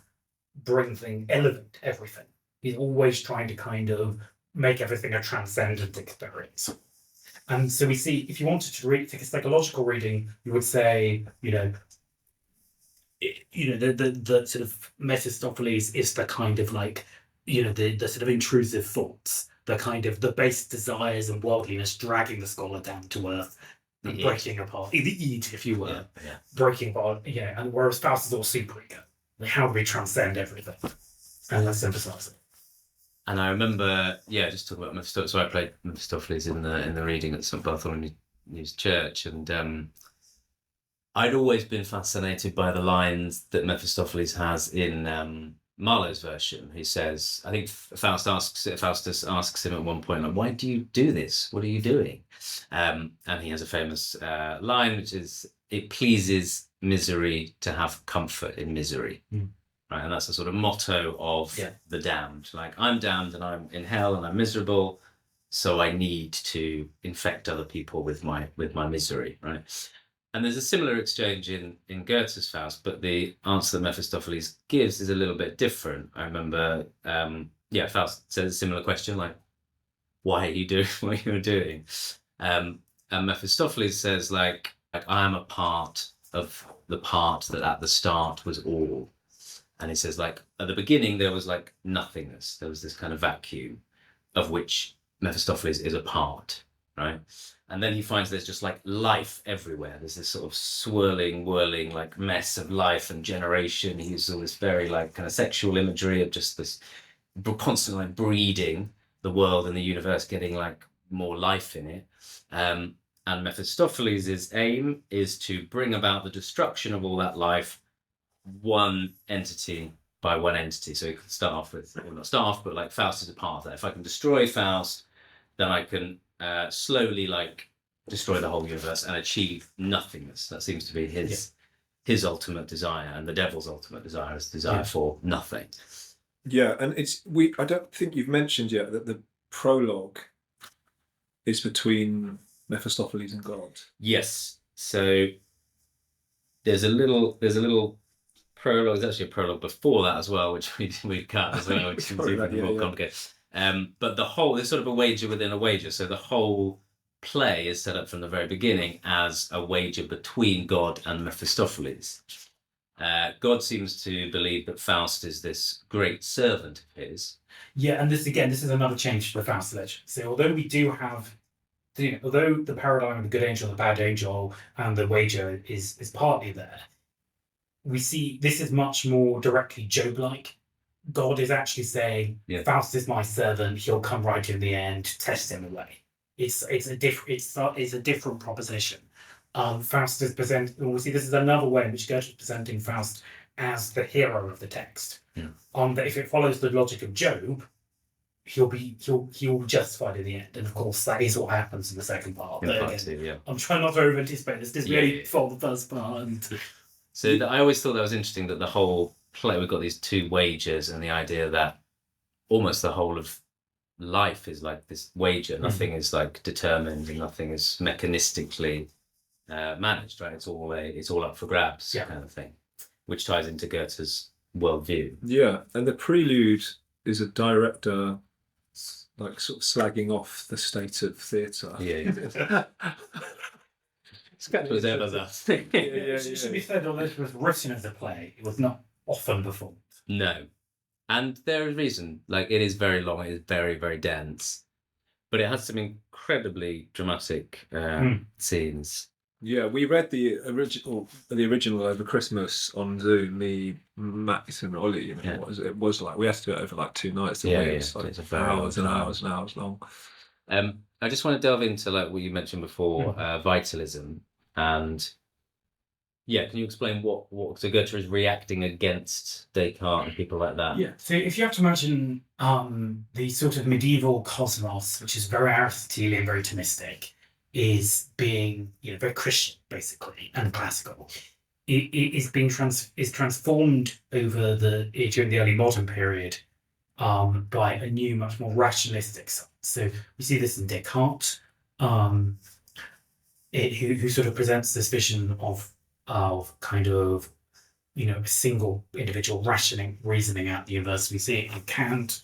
elevate everything. He's always trying to kind of make everything a transcendent experience. And so we see, if you wanted to take a psychological reading, you would say, the sort of Mephistopheles is the kind of the sort of intrusive thoughts, the kind of the base desires and worldliness dragging the scholar down to earth and breaking apart, the id, if you were, breaking apart, and whereas Faust is all super ego. How do we transcend everything? And let's synthesize it. And I remember, just talking about Mephistopheles. So I played Mephistopheles in the reading at St Bartholomew Church, and I'd always been fascinated by the lines that Mephistopheles has in Marlowe's version. He says, I think Faustus asks him at one point, like, why do you do this? What are you doing? And he has a famous line, which is, it pleases misery to have comfort in misery. Right, and that's a sort of motto of the damned. Like, I'm damned and I'm in hell and I'm miserable, so I need to infect other people with my misery, right? And there's a similar exchange in Goethe's Faust, but the answer that Mephistopheles gives is a little bit different. I remember, Faust says a similar question, like, why are you doing what you're doing? And Mephistopheles says, like, I am a part of the part that at the start was all. And he says, like, at the beginning, there was, like, nothingness. There was this kind of vacuum of which Mephistopheles is a part, right? And then he finds there's just, like, life everywhere. There's this sort of swirling, whirling, like, mess of life and generation. He uses all this very, like, kind of sexual imagery of just this constant, like, breeding the world and the universe, getting, like, more life in it. And Mephistopheles' aim is to bring about the destruction of all that life, one entity by one entity. So you can start off with, well, not start off, but like Faust is a part of that. If I can destroy Faust, then I can slowly like destroy the whole universe and achieve nothingness. That seems to be his ultimate desire, and the devil's ultimate desire is desire for nothing. Yeah, and I don't think you've mentioned yet that the prologue is between Mephistopheles and God. Yes. So there's a little prologue. There's actually a prologue before that as well, which we cut as well, which is even more complicated. But the whole, there's sort of a wager within a wager. So the whole play is set up from the very beginning as a wager between God and Mephistopheles. God seems to believe that Faust is this great servant of his. Yeah, and this is another change to the Faust legend. So although we do have, although the paradigm of the good angel and the bad angel and the wager is partly there, we see this is much more directly Job-like. God is actually saying, Faust is my servant, he'll come right in the end, test him away. It's a different proposition. Faust is presented, we see this is another way in which Goethe is presenting Faust as the hero of the text. That if it follows the logic of Job, he'll be justified in the end. And of course that is what happens in the second part. I'm trying not to over anticipate this. This really for the first part. So I always thought that was interesting that the whole play, we've got these two wagers and the idea that almost the whole of life is like this wager. Nothing is like determined and nothing is mechanistically managed, right? It's all up for grabs kind of thing, which ties into Goethe's worldview. Yeah, and the prelude is a director like sort of slagging off the state of theatre. It's kind of It should be said, although it was written as a play, it was not often performed. No. And there is reason. Like, it is very long, it is very, very dense. But it has some incredibly dramatic scenes. Yeah, we read the original over Christmas on Zoom. Max and Ollie, it was like we had to do it over like 2 nights. It's like hours and hours and hours long. I just want to delve into like what you mentioned before, vitalism, and can you explain what so Goethe is reacting against Descartes and people like that? Yeah. So if you have to imagine the sort of medieval cosmos, which is very Aristotelian, very Thomistic, is being very Christian basically and classical. It is being transformed during the early modern period by a new, much more rationalistic side. So we see this in Descartes, who sort of presents this vision of kind of a single individual reasoning out the universe. We see it in Kant.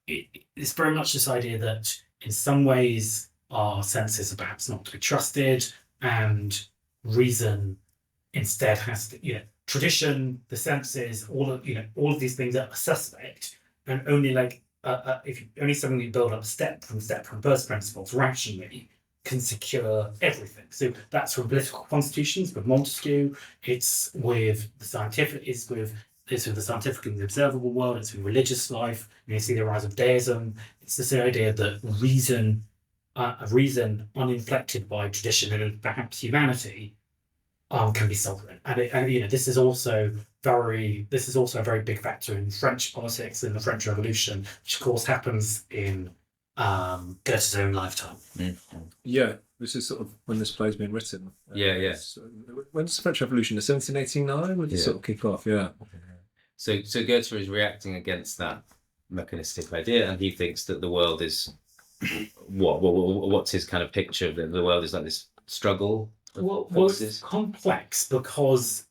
It's very much this idea that in some ways our senses are perhaps not to be trusted, and reason instead has to, tradition, the senses, all of these things are suspect, and only if you only suddenly build up step from first principles rationally can secure everything. So that's from political constitutions with Montesquieu. It's with the scientific. It's with the scientific and the observable world. It's with religious life. You see the rise of deism. It's this idea that reason uninflected by tradition and perhaps humanity can be sovereign. And this is also a very big factor in French politics in the French Revolution, which of course happens in Goethe's own lifetime. Yeah, this is sort of when this play's been written. When's the French Revolution? 1789? When did it sort of kick off? Yeah. So Goethe is reacting against that mechanistic idea, and he thinks that the world is what's his kind of picture of the world is like this struggle. Well, it's complex because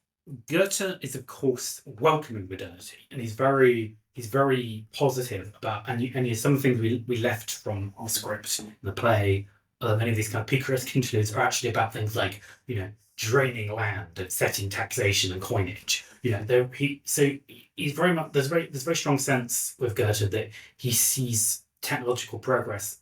Goethe is, of course, welcoming modernity, and he's very positive about, and some of the things we left from our script in the play, many of these kind of picaresque interludes are actually about things like, draining land and setting taxation and coinage. He's very much, there's a very strong sense with Goethe that he sees technological progress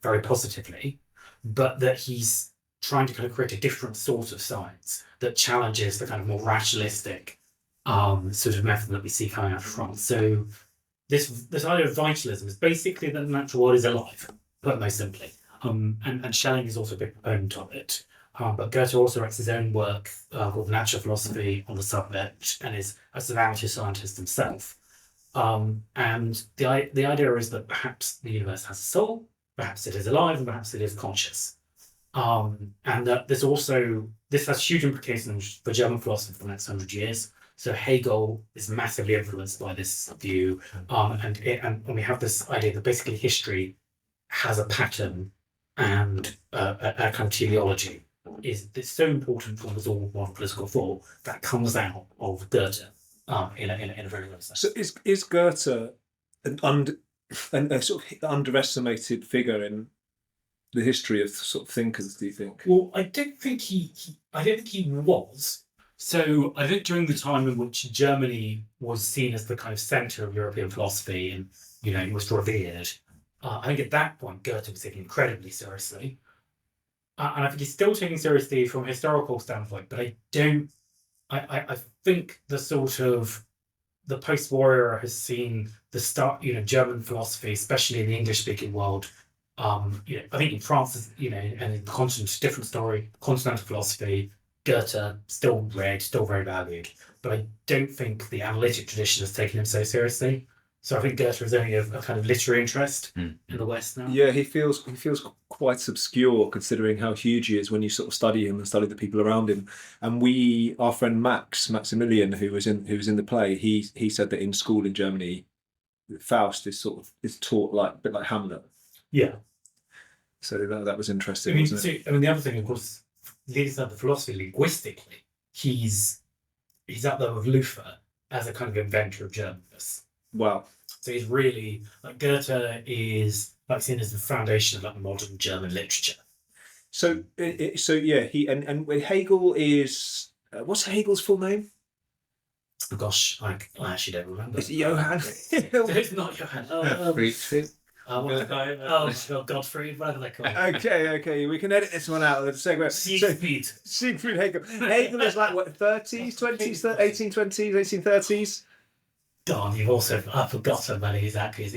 very positively, but that he's trying to kind of create a different sort of science that challenges the kind of more rationalistic sort of method that we see coming out of France. So this idea of vitalism is basically that the natural world is alive, put most simply. And Schelling is also a big proponent of it. But Goethe also writes his own work called Natural Philosophy on the subject, and is a society scientist himself. And the idea is that perhaps the universe has a soul, perhaps it is alive, and perhaps it is conscious. And that this has huge implications for German philosophy for the next 100 years. So Hegel is massively influenced by this view, and we have this idea that basically history has a pattern and a kind of teleology. It's so important for almost all modern political thought that comes out of Goethe in a very real sense. So is Goethe a sort of underestimated figure in the history of sort of thinkers, do you think? Well, I don't think he was. So I think during the time in which Germany was seen as the kind of centre of European philosophy and, it was revered, I think at that point Goethe was taken incredibly seriously. And I think he's still taken seriously from a historical standpoint, but I don't I think the sort of the post-war era has seen the start, German philosophy, especially in the English-speaking world. I think in France, and in the continent, different story. Continental philosophy, Goethe, still read, still very valued, but I don't think the analytic tradition has taken him so seriously. So I think Goethe is only a kind of literary interest in the West now. Yeah, he feels quite obscure considering how huge he is when you sort of study him and study the people around him. And our friend Maximilian, who was in the play, he said that in school in Germany, Faust is taught like a bit like Hamlet. Yeah. So that was interesting, wasn't it? The other thing, of course, leading up the philosophy linguistically, he's up there with Luther as a kind of inventor of Germanness. Wow. So he's really Goethe is seen as the foundation of modern German literature. So yeah, he and Hegel is what's Hegel's full name? Oh gosh, I actually don't remember. Is it Johann? It's not Johann. Friedrich. Gottfried, whatever they call it. Okay, we can edit this one out. Let's segue. Siegfried Hegel. Hegel is like what, 30s, 20s, 1820s, 1830s? Darn, you've also forgotten about his actors.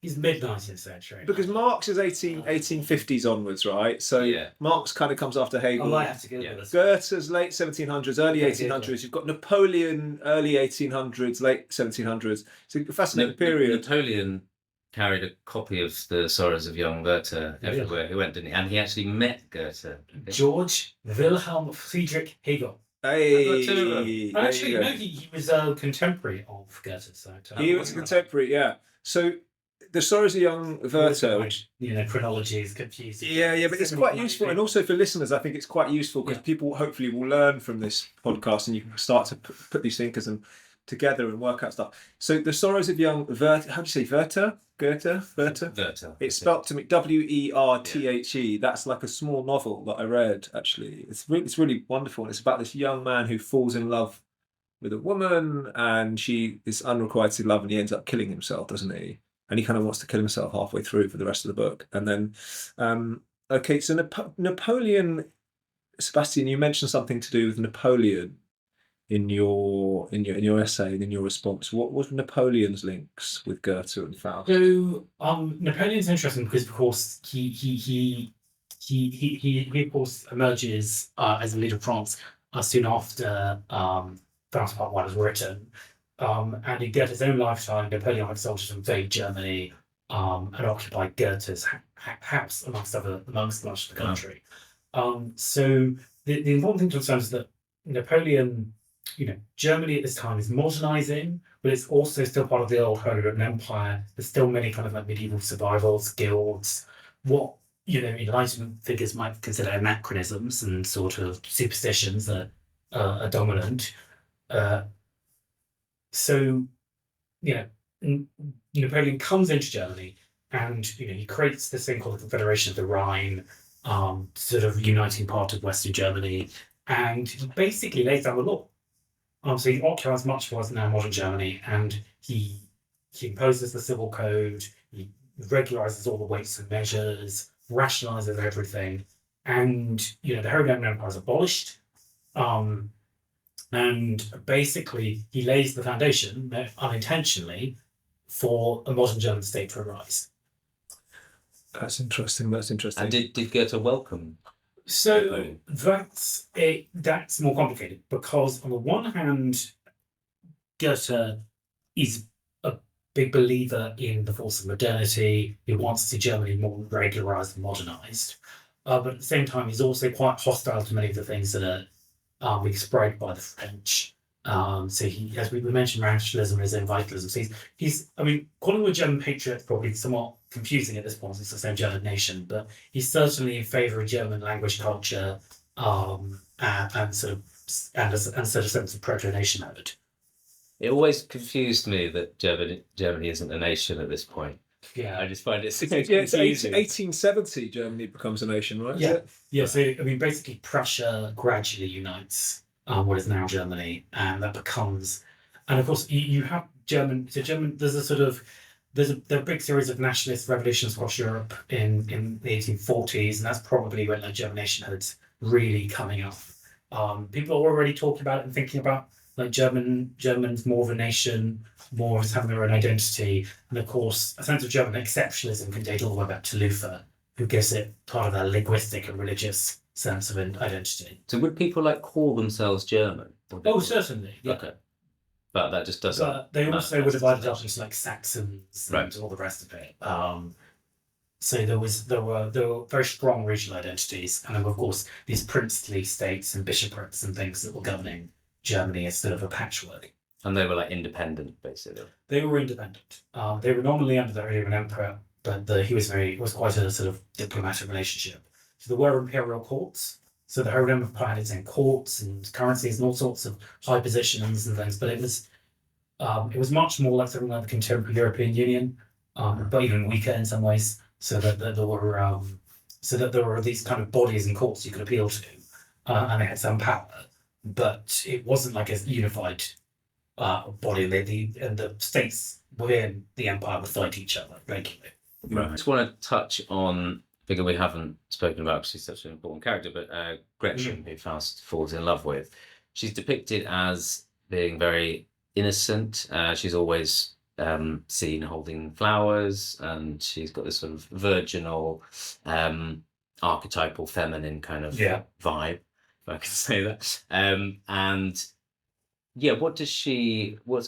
He's mid-19th century. Because Marx is 1850s onwards, right? So Yeah. Marx kind of comes after Hegel. I might have to Google this. Goethe's late 1700s, early 1800s. You've got Napoleon, early 1800s, late 1700s. It's a fascinating period. Napoleon carried a copy of the Sorrows of Young Werther everywhere he went, didn't he? And he actually met Goethe. George Wilhelm Friedrich Hegel. Hey, Actually, no, he was a contemporary of Goethe. So he was a contemporary, yeah. So the Sorrows of Young Werther, which chronology is confusing. Yeah, but it's quite useful, and also for listeners, I think it's quite useful because people hopefully will learn from this podcast, and you can start to put these thinkers together and work out stuff. So the Sorrows of Young Werther, how do you say Werther? Goethe? Werther. It's spelt to me Werthe. That's like a small novel that I read. Actually, it's really wonderful. And it's about this young man who falls in love with a woman, and she is unrequited love, and he ends up killing himself, doesn't he? And he kind of wants to kill himself halfway through for the rest of the book. And then, so Napoleon, Sebastian, you mentioned something to do with Napoleon in your essay and in your response. What was Napoleon's links with Goethe and Faust? So Napoleon's interesting because, of course, he of course emerges as a leader of France soon after Faust Part 1 was written. And in Goethe's own lifetime, Napoleonic soldiers invade Germany and occupy Goethe's house amongst much of the country. So the important thing to understand is that Napoleon, Germany at this time is modernizing, but it's also still part of the old Holy Roman Empire. There's still many kind of medieval survivals, guilds, what Enlightenment figures might consider anachronisms and sort of superstitions that are dominant. So, Napoleon comes into Germany and, he creates this thing called the Confederation of the Rhine, sort of uniting part of Western Germany, and he basically lays down the law. So he occupies much of what's now modern Germany, and he imposes the civil code, he regularizes all the weights and measures, rationalizes everything, and, the Holy Roman Empire is abolished. And basically, he lays the foundation, unintentionally, for a modern German state to arise. That's interesting. And did Goethe welcome? So that's more complicated because on the one hand, Goethe is a big believer in the force of modernity. He wants to see Germany more regularized and modernized. But at the same time, he's also quite hostile to many of the things that are being spread by the French. So he, as we mentioned, rationalism and his own vitalism. So he's calling him a German patriot is probably somewhat confusing at this point. It's the same German nation, but he's certainly in favour of German language, culture, and a sort of sense of proto-nationhood. It always confused me that Germany isn't a nation at this point. Yeah, I just find it it's 1870 Germany becomes a nation, right? Yeah. So basically, Prussia gradually unites what is now Germany, and that becomes, and of course you have German. So there's a big series of nationalist revolutions across Europe in the 1840s, and that's probably when the German nationhood's really coming up. People are already talking about it and thinking about like Germans more of a nation, more as having their own identity, and of course a sense of German exceptionalism can date all the way back to Luther, who gives it part of their linguistic and religious sense of identity. So would people like call themselves German? Oh, certainly. Yeah. Okay. But that just doesn't. But they also were divided up into like Saxons and Right. all the rest of it. So there were very strong regional identities, and then of course these princely states and bishoprics and things that were governing Germany as sort of a patchwork. And they were like independent, basically. They were independent. They were nominally under the Roman emperor, but it was quite a sort of diplomatic relationship. So there were imperial courts. So the Roman Empire had its own courts and currencies and all sorts of high positions and things, but it was much more like something like the contemporary European Union, but even weaker in some ways. So that there were these kind of bodies and courts you could appeal to, and they had some power, but it wasn't like a unified body. And the states within the empire would fight each other regularly. Right. I just want to touch on a figure we haven't spoken about because she's such an important character, but Gretchen, who Faust falls in love with. She's depicted as being very innocent. She's always seen holding flowers, and she's got this sort of virginal, archetypal feminine kind of vibe, if I can say that. And yeah, what's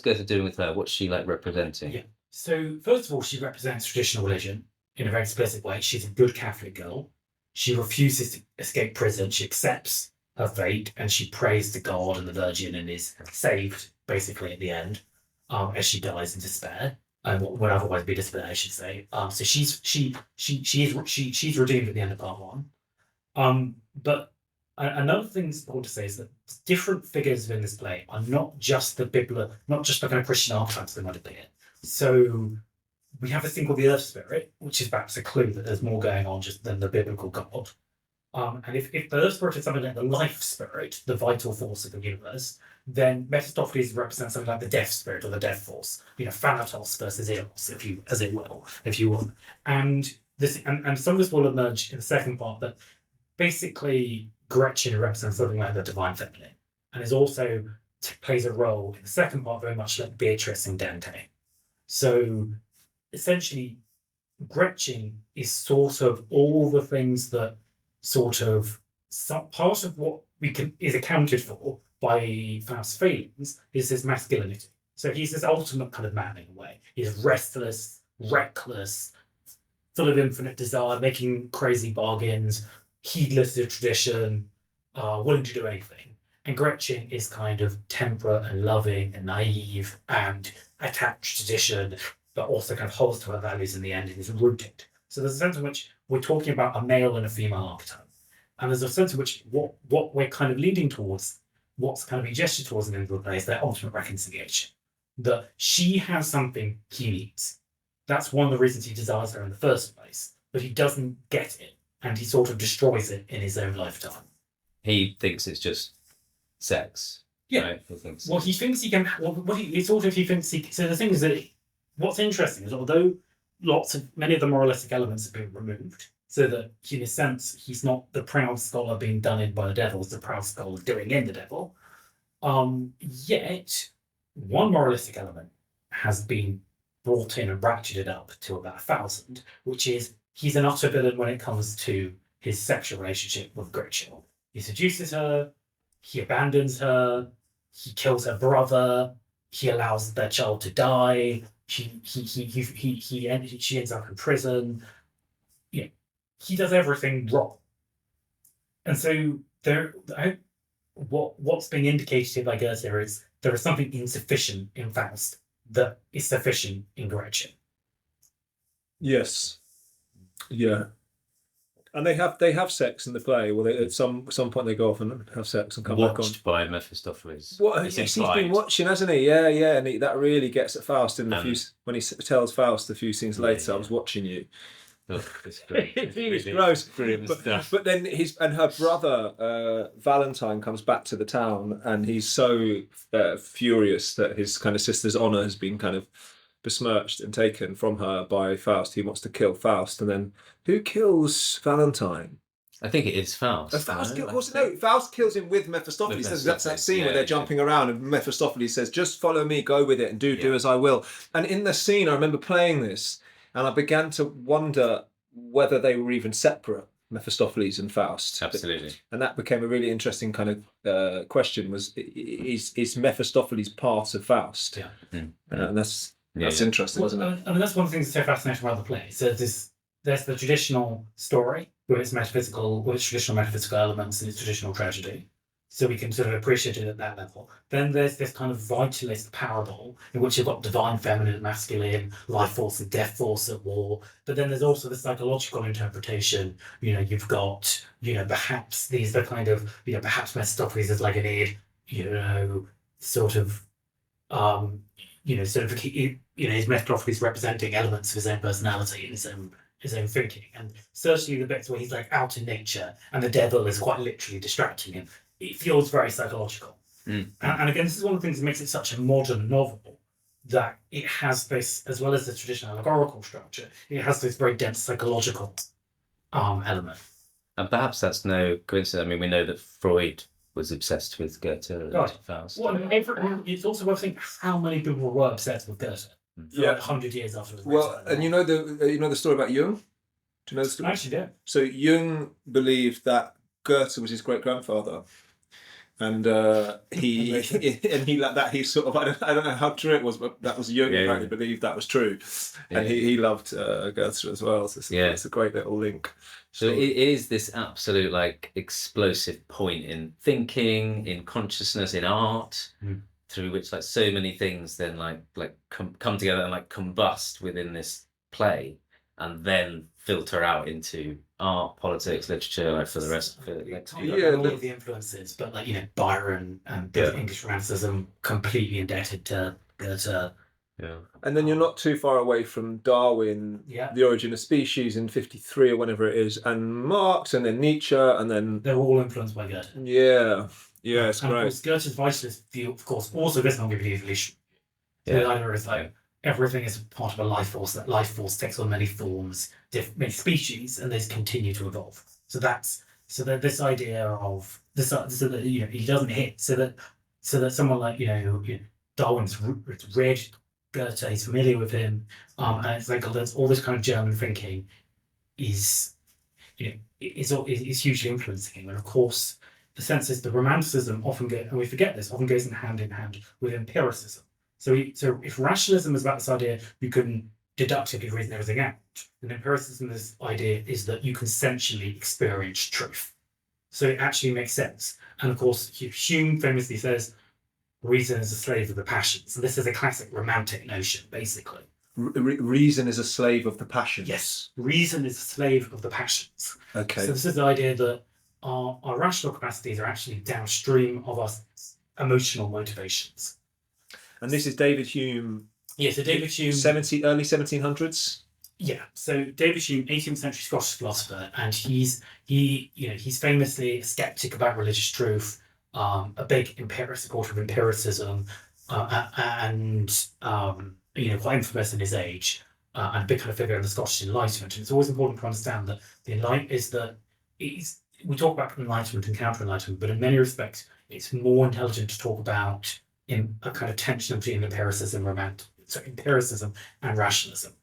Goethe doing with her? What's she like representing? Yeah. So first of all, she represents traditional religion in a very explicit way. She's a good Catholic girl. She refuses to escape prison. She accepts her fate, and she prays to God and the Virgin and is saved basically at the end. As she dies in despair, and what would otherwise be despair, I should say. So she's redeemed at the end of part one. But another thing that's important to say is that different figures in this play are not just the kind of Christian archetypes that might appear. So we have this thing called the Earth Spirit, which is perhaps a clue that there's more going on just than the biblical God. And if the Earth Spirit is something like the life spirit, the vital force of the universe, then Mephistopheles represents something like the death spirit or the death force, Thanatos versus Eros, if you will. And some of this will emerge in the second part, that basically Gretchen represents something like the divine feminine, and is also plays a role in the second part very much like Beatrice and Dante. So essentially, Gretchen is sort of all the things that sort of part of what is accounted for by Faust's feelings is his masculinity. So he's this ultimate kind of man in a way. He's restless, reckless, full of infinite desire, making crazy bargains, heedless of tradition, willing to do anything. And Gretchen is kind of temperate and loving and naive and attached to tradition, but also kind of holds to her values in the end and is rooted. So there's a sense in which we're talking about a male and a female archetype. And there's a sense in which what we're kind of leading towards, what's kind of being gestured towards in the end of the play, is their ultimate reconciliation. That she has something he needs. That's one of the reasons he desires her in the first place, but he doesn't get it, and he sort of destroys it in his own lifetime. He thinks it's just sex. Yeah. Right? He thinks. Well, he thinks he can. So the thing is that what's interesting is although many of the moralistic elements have been removed, so that in a sense he's not the proud scholar being done in by the devil, it's the proud scholar doing in the devil. Yet one moralistic element has been brought in and ratcheted up to about 1,000, which is he's an utter villain when it comes to his sexual relationship with Gretchen. He seduces her, he abandons her, he kills her brother, he allows their child to die, she ends up in prison. He does everything wrong. And so what's being indicated here by Goethe is there is something insufficient in Faust that is sufficient in Gretchen. Yes. Yeah. And they have sex in the play. Well, at some point they go off and have sex and come back on. Watched by Mephistopheles. Well, yes, he's been watching, hasn't he? Yeah, and that really gets at Faust when he tells Faust a few scenes later, I was watching you. It's great. It's gross. Brilliant stuff. But then her brother Valentine comes back to the town, and he's so furious that his kind of sister's honour has been kind of besmirched and taken from her by Faust. He wants to kill Faust, and then who kills Valentine? I think it is Faust. Faust no? Faust kills him with Mephistopheles. With That's that scene Mephistopheles, where they're yeah. jumping around, and Mephistopheles says, "Just follow me, go with it, and do as I will." And in the scene, I remember playing this, and I began to wonder whether they were even separate, Mephistopheles and Faust. Absolutely. And that became a really interesting kind of question: is Mephistopheles part of Faust? Yeah. And that's interesting, isn't it? I mean, that's one of the things that's so fascinating about the play. So there's the traditional story with its traditional metaphysical elements and its traditional tragedy. So we can sort of appreciate it at that level. Then there's this kind of vitalist parable in which you've got divine, feminine, masculine, life force and death force at war. But then there's also the psychological interpretation. You've got, perhaps these are kind of, perhaps Mephistopheles is like sort of his Mephistopheles representing elements of his own personality and his own thinking. And certainly the bits where he's like out in nature and the devil is quite literally distracting him, it feels very psychological. And again, this is one of the things that makes it such a modern novel, that it has this, as well as the traditional allegorical structure, it has this very dense psychological element. And perhaps that's no coincidence. I mean, we know that Freud was obsessed with Goethe and Faust. Well, it's also worth thinking how many people were obsessed with Goethe. For 100 years after. And you know the story about Jung. Do you know the story? Actually, yeah. So Jung believed that Goethe was his great grandfather, and he sort of I don't know how true it was, but that was Jung apparently believed that was true, and he loved Goethe as well. So it's a great little link. So it is this absolute like explosive point in thinking, in consciousness, in art, through which like so many things then like come together and like combust within this play, and then filter out into art, politics, literature, like for the rest of it. All of the influences, but Byron and the English Romanticism completely indebted to Goethe. Yeah. And then you're not too far away from Darwin, The Origin of Species in 1953 or whenever it is, and Marx, and then Nietzsche, and then they're all influenced by Goethe. Yeah, it's and great. Of course, Goethe's vitalist view, of course, also does not give you evolution. So the idea is like everything is part of a life force. That life force takes on many forms, many species, and they continue to evolve. So that this idea of this, so that he doesn't hit. So that someone like Darwin's read Goethe, he's familiar with him, and it's like there's all this kind of German thinking is hugely influencing him. And of course, the sense is the Romanticism often and we forget this, often goes hand in hand with empiricism. So if rationalism is about this idea you can deductively reason everything out, then empiricism, this idea is that you can sensually experience truth. So it actually makes sense. And of course, Hume famously says, reason is a slave of the passions. And this is a classic romantic notion, basically. Reason is a slave of the passions. Yes, reason is a slave of the passions. Okay. So this is the idea that our rational capacities are actually downstream of our emotional motivations. And this is David Hume. Yeah, so David Hume, early 1700s. Yeah, so David Hume, 18th century Scottish philosopher, and he's famously a skeptic about religious truth, a big supporter of empiricism, and quite infamous in his age, and a big kind of figure in the Scottish Enlightenment. And it's always important to understand that we talk about Enlightenment and counter-Enlightenment, but in many respects, it's more intelligent to talk about in a kind of tension between empiricism and rationalism.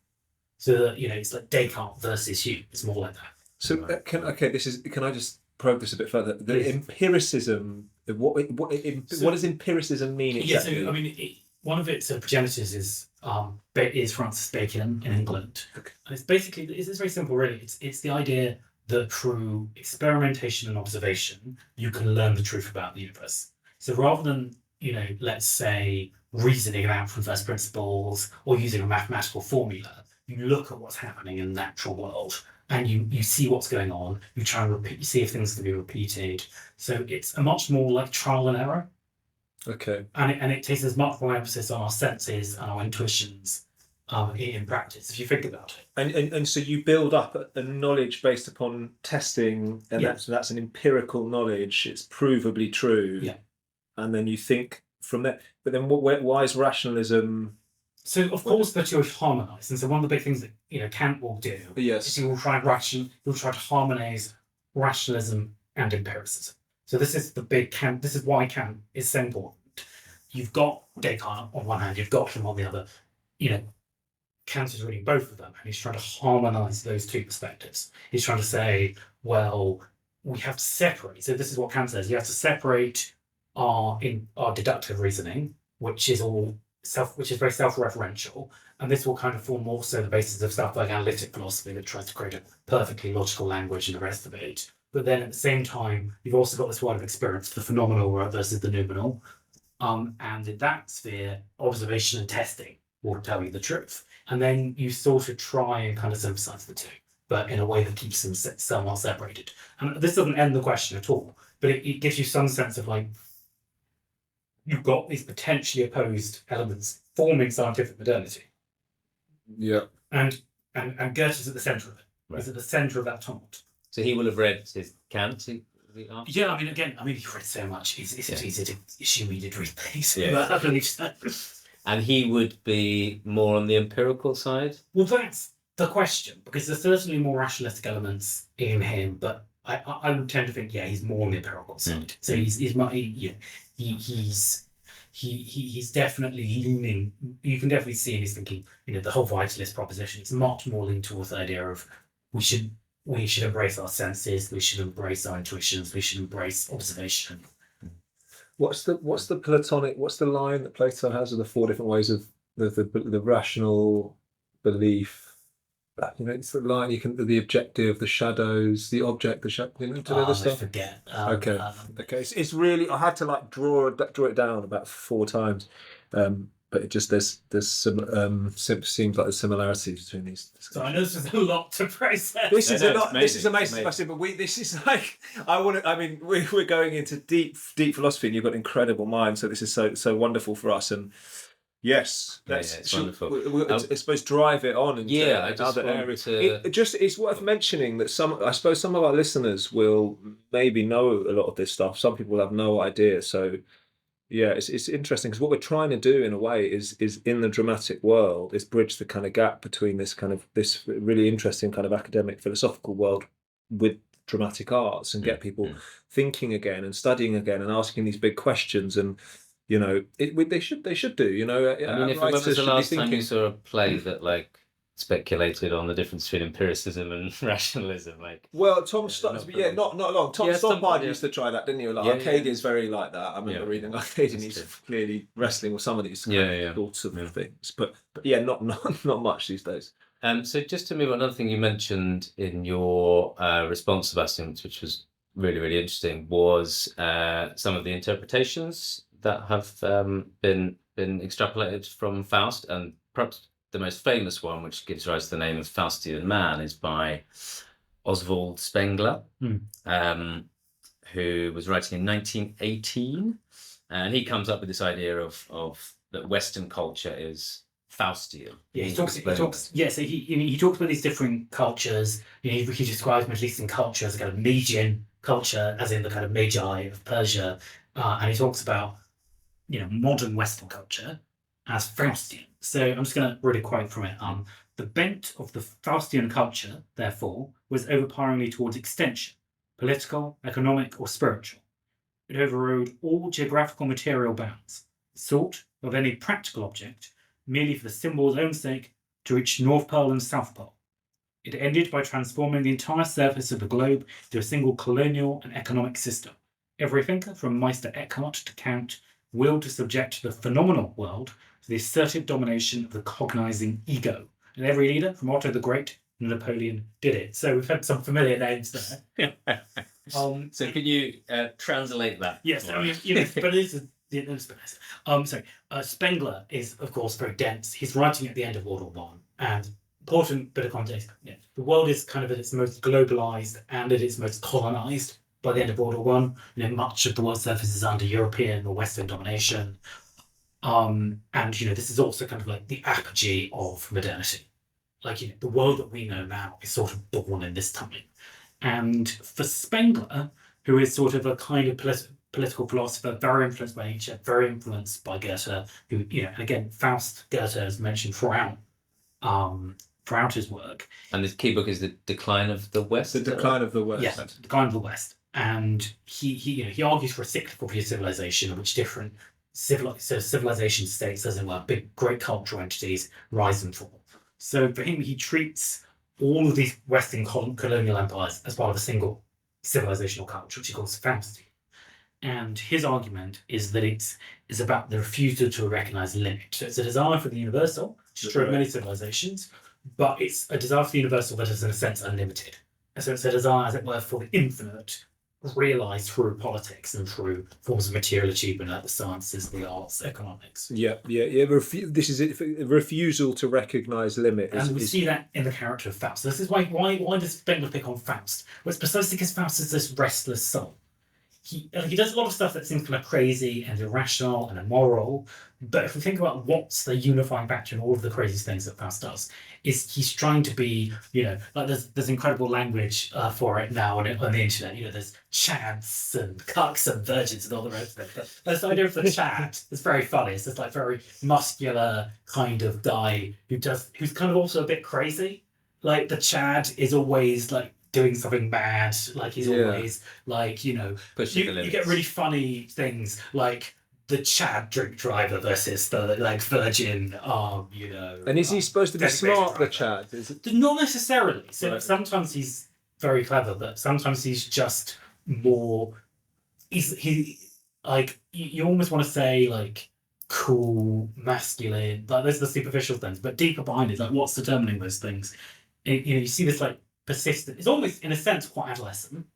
So that it's like Descartes versus Hume. It's more like that. So can I just probe this a bit further? The empiricism. What does empiricism mean exactly? Yeah, so I mean, one of its progenitors is Francis Bacon in England, and it's very simple, really. It's the idea that through experimentation and observation, you can learn the truth about the universe. So rather than let's say reasoning about from first principles or using a mathematical formula, you look at what's happening in the natural world and you see what's going on. You try and repeat, you see if things can be repeated. So it's a much more like trial and error. Okay. And it takes as much more emphasis on our senses and our intuitions in practice, if you think about it. And so you build up a knowledge based upon testing, and that's an empirical knowledge. It's provably true. Yeah. And then you think from that. But then why is rationalism? So of course the two are harmonised, and so one of the big things that Kant will do is he will try to harmonise rationalism and empiricism. So this is the big Kant. This is why Kant is so important. You've got Descartes on one hand, you've got him on the other. Kant is reading both of them, and he's trying to harmonise those two perspectives. He's trying to say, well, we have to separate. So this is what Kant says: you have to separate our deductive reasoning, which is very self-referential, and this will kind of form also the basis of stuff like analytic philosophy that tries to create a perfectly logical language and the rest of it. But then at the same time, you've also got this world of experience, the phenomenal versus the noumenal. And in that sphere, observation and testing will tell you the truth. And then you sort of try and kind of synthesize the two, but in a way that keeps them somewhat separated. And this doesn't end the question at all, but it gives you some sense of like, you've got these potentially opposed elements forming scientific modernity. Yeah. And Goethe is at the centre of it. Right. He's at the centre of that tumult. So he will have read his Kant. Yeah, I mean, he read so much. It's easy to assume he did read things. Yeah. But I believe so. And he would be more on the empirical side? Well, that's the question, because there's certainly more rationalistic elements in him, but I would tend to think, he's more on the empirical side. So he's definitely leaning. You can definitely see in his thinking, the whole vitalist proposition. It's much more leaning towards the idea of we should embrace our senses, we should embrace our intuitions, we should embrace observation. What's the line that Plato has of the four different ways of the rational belief? It's the line the objective, the shadows, the object, the shadow. Do you know this stuff? I forget. Okay. It's really, I had to draw it down about 4 times, but it just there's some seems like there's similarities between these. So I know this is a lot to process. This is a lot. Amazing. This is amazing, Sebastian. But this is like we're going into deep philosophy, and you've got an incredible mind. So this is so wonderful for us. And yes, it's wonderful. I suppose drive it on into other areas. It's worth mentioning that some of our listeners will maybe know a lot of this stuff. Some people have no idea. So yeah, it's interesting because what we're trying to do in a way is in the dramatic world is bridge the kind of gap between this really interesting kind of academic philosophical world with dramatic arts and get people thinking again and studying again and asking these big questions and. They should do. I mean, when was the last time you saw a play that speculated on the difference between empiricism and rationalism? Well, Tom Stoppard, not long. Tom Stoppard used to try that, didn't he? Arcadia's very like that. I remember reading Arcadian. He's clearly wrestling with some of these sorts of things, but not much these days. So just to move on, another thing you mentioned in your response, Sebastian, which was really, really interesting, was some of the interpretations that have been extrapolated from Faust, and perhaps the most famous one, which gives rise to the name of Faustian Man, is by Oswald Spengler, who was writing in 1918, and he comes up with this idea of that Western culture is Faustian. Yeah, he talks. So he talks about these different cultures. He describes Middle Eastern culture as a kind of Median culture, as in the kind of Magi of Persia, and he talks about modern Western culture as Faustian. So I'm just going to really quote from it. The bent of the Faustian culture, therefore, was overpoweringly towards extension, political, economic, or spiritual. It overrode all geographical material bounds, sought of any practical object, merely for the symbol's own sake, to reach North Pole and South Pole. It ended by transforming the entire surface of the globe into a single colonial and economic system. Every thinker, from Meister Eckhart to Kant, willed to subject the phenomenal world to the assertive domination of the cognizing ego. And every leader, from Otto the Great to Napoleon, did it. So we've had some familiar names there. So can you translate that? Yes, but it is Spengler is, of course, very dense. He's writing at the end of World War I, and important bit of context. Yeah, the world is kind of at its most globalized and at its most colonized by the end of World War I. Much of the world's surface is under European or Western domination, and this is also kind of like the apogee of modernity. The world that we know now is sort of born in this time. And for Spengler, who is sort of a kind of political philosopher, very influenced by Nietzsche, very influenced by Goethe, who, and again, Faust, Goethe is mentioned throughout throughout his work. And this key book is The Decline of the West? The Decline of the West. Yeah, The Decline of the West. And he argues for a cyclical view of civilization in which different civilization states, as it were, big, great cultural entities rise and fall. So for him, he treats all of these Western colonial empires as part of a single civilizational culture, which he calls Faustian. And his argument is that it's about the refusal to recognize limit. So it's a desire for the universal, which is true of many civilizations, but it's a desire for the universal that is, in a sense, unlimited. And so it's a desire, as it were, for the infinite, realised through politics and through forms of material achievement like the sciences, the arts, economics. This is it. A refusal to recognise limit. And we see that in the character of Faust. This is why does Spengler pick on Faust? Well, it's precisely because Faust is this restless soul. He does a lot of stuff that seems kind of crazy and irrational and immoral, but if we think about what's the unifying factor in all of the crazy things that Faust does, is he's trying to be, like there's incredible language for it now on the internet. There's chads and cucks and virgins and all the rest of it. But this idea of the chad is very funny. It's this like very muscular kind of guy who's kind of also a bit crazy. Like the chad is always like doing something bad, like he's always like, you get really funny things like the Chad drink driver versus the like virgin And is he supposed to be smart, the Chad? Is it? Not necessarily. So Right. Sometimes he's very clever, but sometimes he's just more you almost want to say like cool, masculine, like those are the superficial things, but deeper behind it, like what's determining those things? You see this like persistent, it's almost in a sense quite adolescent.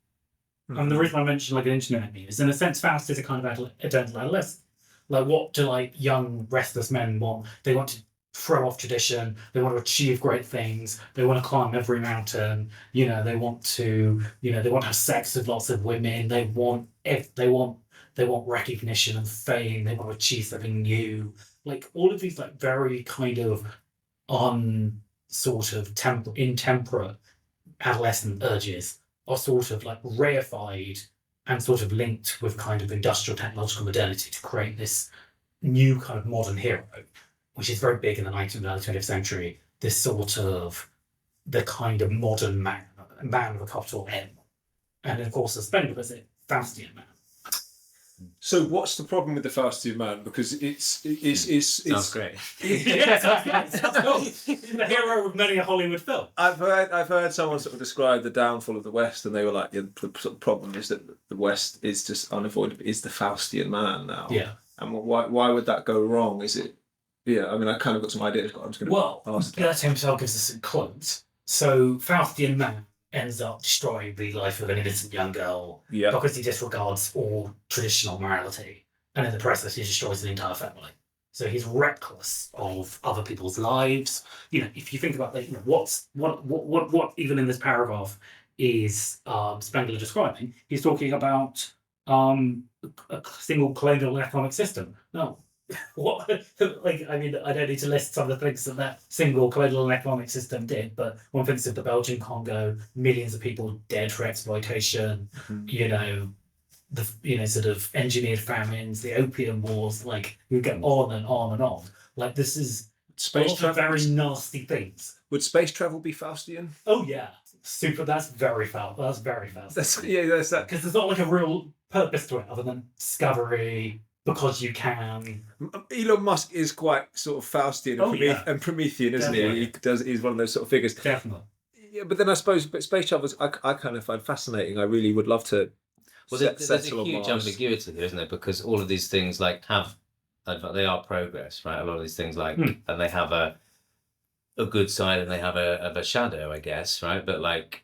And the reason I mentioned like an internet meme is in a sense Faust is a kind of eternal adolescent. Like what do like young restless men want? They want to throw off tradition, they want to achieve great things, they want to climb every mountain, they want to have sex with lots of women, they want recognition and fame, they want to achieve something new. Like all of these like very kind of intemperate adolescent urges are sort of like reified and sort of linked with kind of industrial technological modernity to create this new kind of modern hero, which is very big in the 19th and early 20th century, this sort of the kind of modern man with a capital M. And of course, as Spengler was it, Faustian Man. So what's the problem with the Faustian Man? Because it's Sounds great. He's the hero of many a Hollywood film. I've heard someone sort of describe the downfall of the West, and they were like, the problem is that the West is just unavoidable. Is the Faustian Man now? Yeah. And why would that go wrong? Is it? Yeah, I mean, I kind of got some ideas. But I'm just going to ask. Goethe himself gives us a quote. So Faustian Man ends up destroying the life of an innocent young girl because he disregards all traditional morality, and in the process he destroys an entire family. So he's reckless of other people's lives. If you think about that, what even in this paragraph is Spengler describing? He's talking about a single colonial economic system. No. What? I mean, I don't need to list some of the things that single colonial economic system did, but one thinks of the Belgian Congo, millions of people dead for exploitation, the sort of engineered famines, the opium wars, like you go on and on and on. Like this is Space travel. Very nasty things. Would space travel be Faustian? Oh yeah, super. That's very foul. That's very foul. That's that. Because there's not like a real purpose to it other than discovery. Because you can. Elon Musk is quite sort of Faustian and Promethean, isn't he? He's one of those sort of figures. Definitely. Yeah, but then I suppose space travel I kind of find fascinating. I really would love to. There's a huge ambiguity here, isn't there? Because all of these things they are progress, right? A lot of these things and they have a good side and they have a shadow, I guess, right? But like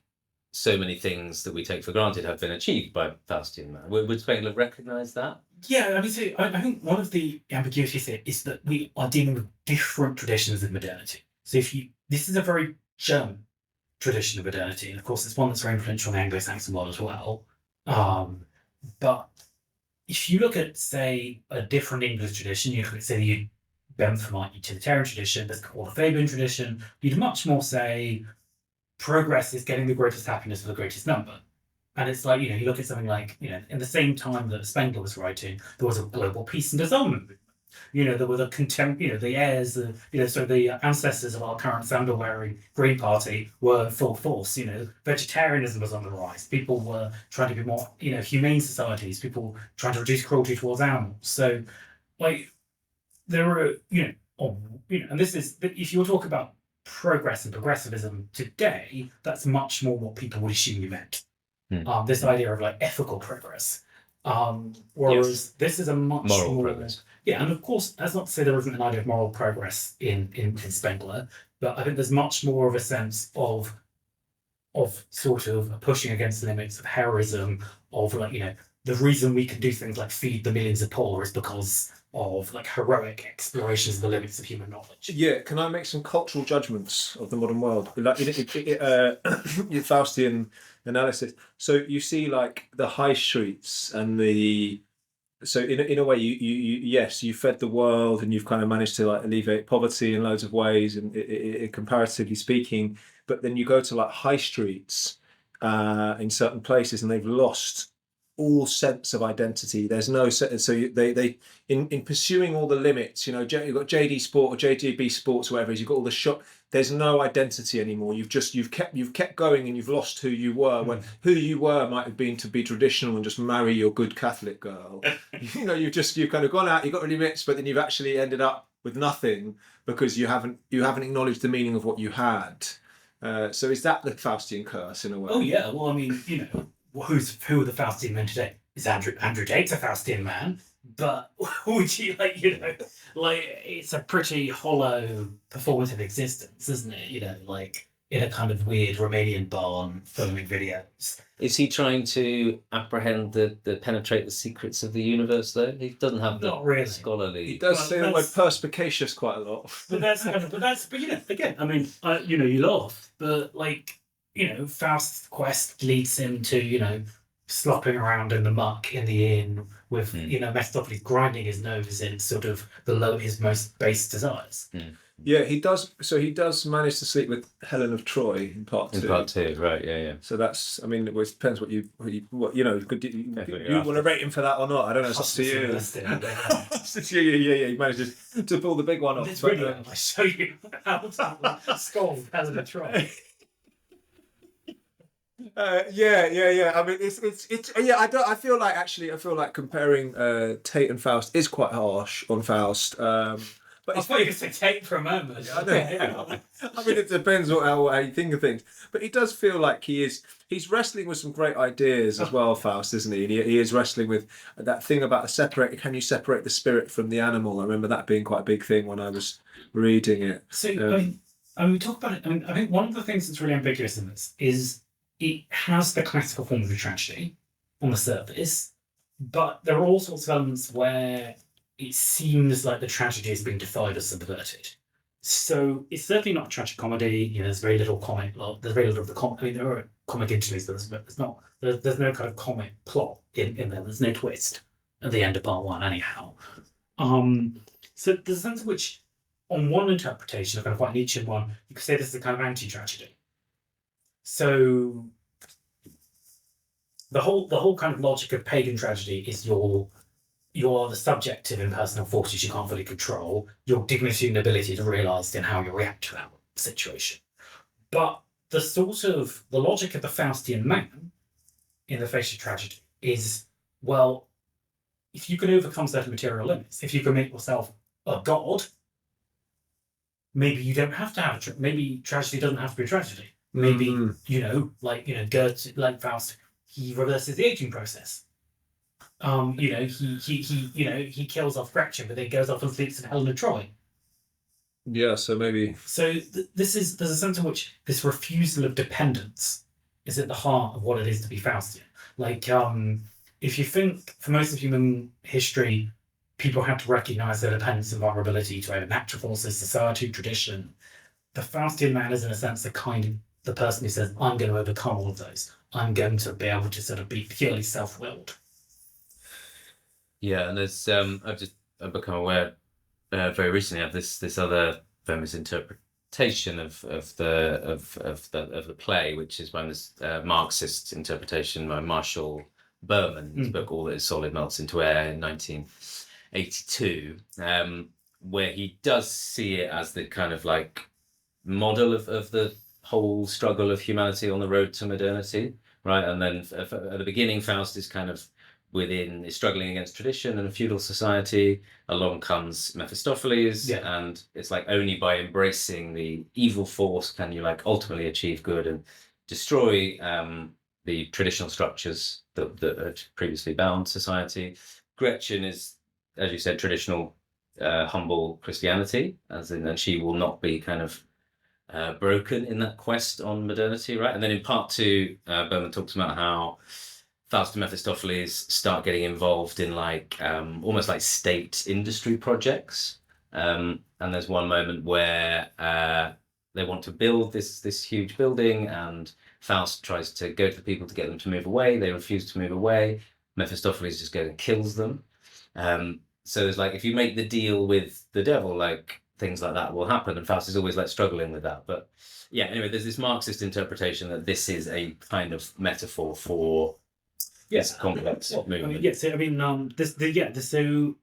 so many things that we take for granted have been achieved by Faustian Man. Would Spengler recognise that? Yeah, I mean, I think one of the ambiguities here is that we are dealing with different traditions of modernity. So this is a very German tradition of modernity, and of course it's one that's very influential in the Anglo-Saxon world as well. But if you look at, say, a different English tradition, you look at, say, the Benthamite utilitarian tradition, the Fabian tradition, you'd much more say progress is getting the greatest happiness for the greatest number. And it's like, you look at something like, in the same time that Spengler was writing, there was a global peace and disarmament movement. There were the heirs, the ancestors of our current sandal-wearing Green Party were in full force. Vegetarianism was on the rise. People were trying to be more, humane societies. People trying to reduce cruelty towards animals. So, there were, and this is, if you talk about progress and progressivism today, that's much more what people would assume you meant. This idea of ethical progress. Whereas this is a much moral more progress. Yeah, and of course that's not to say there isn't an idea of moral progress in Spengler, but I think there's much more of a sense of sort of pushing against the limits of heroism, of the reason we can do things like feed the millions of poor is because of heroic explorations of the limits of human knowledge. Yeah, can I make some cultural judgments of the modern world? Your Faustian analysis. So you see the high streets and so in a way you fed the world and you've kind of managed to alleviate poverty in loads of ways and comparatively speaking, but then you go to high streets in certain places and they've lost all sense of identity. There's no so they in pursuing all the limits, you've got JD Sport or JDB Sports, whatever it is, you've got all the shop. There's no identity anymore. You've kept going and you've lost who you were. When who you were might have been to be traditional and just marry your good Catholic girl. You've kind of gone out, you got really mixed, but then you've actually ended up with nothing because you haven't acknowledged the meaning of what you had. So is that the Faustian curse in a way? Oh yeah. Well, I mean, who are the Faustian men today? Is Andrew Tate's a Faustian man, but would you it's a pretty hollow performative existence, isn't it? In a kind of weird Romanian barn filming videos. Is he trying to apprehend penetrate the secrets of the universe though? He doesn't have Not really. scholarly. He does say the word perspicacious quite a lot. But again, I mean, you laugh, but Faust's quest leads him to, slopping around in the muck in the inn with, Mephistopheles grinding his nose in sort of his most base desires. Yeah, he does. So he does manage to sleep with Helen of Troy in part 2. In part 2, right? Yeah. So that's. I mean, it depends what you want to rate him for that or not. I don't know. It's up to you. Yeah. He manages to pull the big one off. This video, I show you how to score Helen of Troy. Yeah. I mean, it's yeah. I feel like comparing Tate and Faust is quite harsh on Faust. But I thought you could Tate for a moment. I know. Yeah. I mean, it depends how you think of things. But he does feel like he's wrestling with some great ideas as well, Faust, isn't he? And he is wrestling with that thing about can you separate the spirit from the animal? I remember that being quite a big thing when I was reading it. So we talk about it. I mean, I think one of the things that's really ambiguous in this is it has the classical form of a tragedy on the surface, but there are all sorts of elements where it seems like the tragedy is being defied or subverted. So it's certainly not a tragic comedy. There's very little comic. There's very little of the comic. I mean, there are comic interludes, but there's no kind of comic plot in there. There's no twist at the end of part 1, anyhow. So there's a sense in which, on one interpretation, of kind of quite Nietzschean one, you could say this is a kind of anti-tragedy. So the whole kind of logic of pagan tragedy is you're the subjective impersonal forces you can't fully control, your dignity and ability to realise in how you react to that situation. But the logic of the Faustian man in the face of tragedy is, well, if you can overcome certain material limits, if you can make yourself a god, maybe you don't have to have maybe tragedy doesn't have to be a tragedy. Maybe, Goethe, like Faust, he reverses the aging process. He kills off Gretchen, but then goes off and sleeps in Helen of Troy. Yeah, so maybe. So there's a sense in which this refusal of dependence is at the heart of what it is to be Faustian. If you think for most of human history, people had to recognise their dependence and vulnerability to either natural forces, society, tradition. The Faustian man is, in a sense, the person who says, "I'm going to overcome all of those. I'm going to be able to sort of be purely self-willed." Yeah, and there's I've become aware very recently of this other famous interpretation of the play, which is by this Marxist interpretation by Marshall Berman's book All That Is Solid Melts into Air in 19 1882, where he does see it as the kind of like model of the whole struggle of humanity on the road to modernity, right? And then at the beginning, Faust is kind of is struggling against tradition and a feudal society. Along comes Mephistopheles, and it's like only by embracing the evil force can you like ultimately achieve good and destroy the traditional structures that had previously bound society. Gretchen is, as you said, traditional humble Christianity, and she will not be kind of broken in that quest on modernity, right? And then in part two, Berman talks about how Faust and Mephistopheles start getting involved in like almost like state industry projects. And there's one moment where they want to build this huge building, and Faust tries to go to the people to get them to move away. They refuse to move away. Mephistopheles just goes and kills them. So it's like if you make the deal with the devil, like things like that will happen, and Faust is always like struggling with that. But yeah, anyway, there's this Marxist interpretation that this is a kind of metaphor for this complex movement. So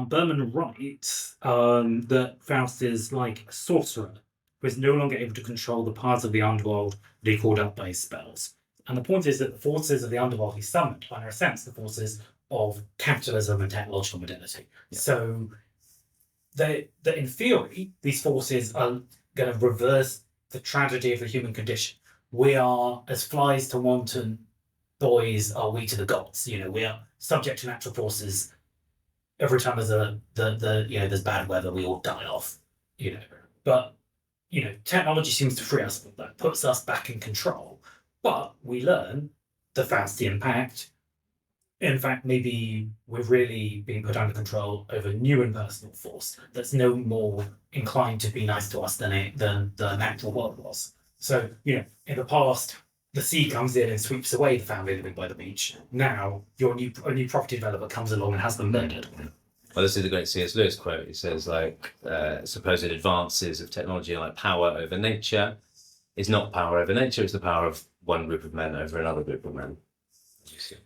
Berman writes that Faust is like a sorcerer who is no longer able to control the parts of the underworld that he called up by his spells. And the point is that the forces of the underworld he summoned are, in a sense, the forces of capitalism and technological modernity. Yeah. So that in theory, these forces are going to reverse the tragedy of the human condition. We are as flies to wanton boys are we to the gods. We are subject to natural forces. Every time there's there's bad weather, we all die off. But technology seems to free us from that, puts us back in control. But we learn the Faustian pact. In fact, maybe we're really being put under control over new impersonal force that's no more inclined to be nice to us than the natural world was. So, in the past, the sea comes in and sweeps away the family living by the beach. Now, a new property developer comes along and has them murdered. Well, this is a great C.S. Lewis quote. He says, like, supposed advances of technology, like power over nature, is not power over nature, it's the power of one group of men over another group of men.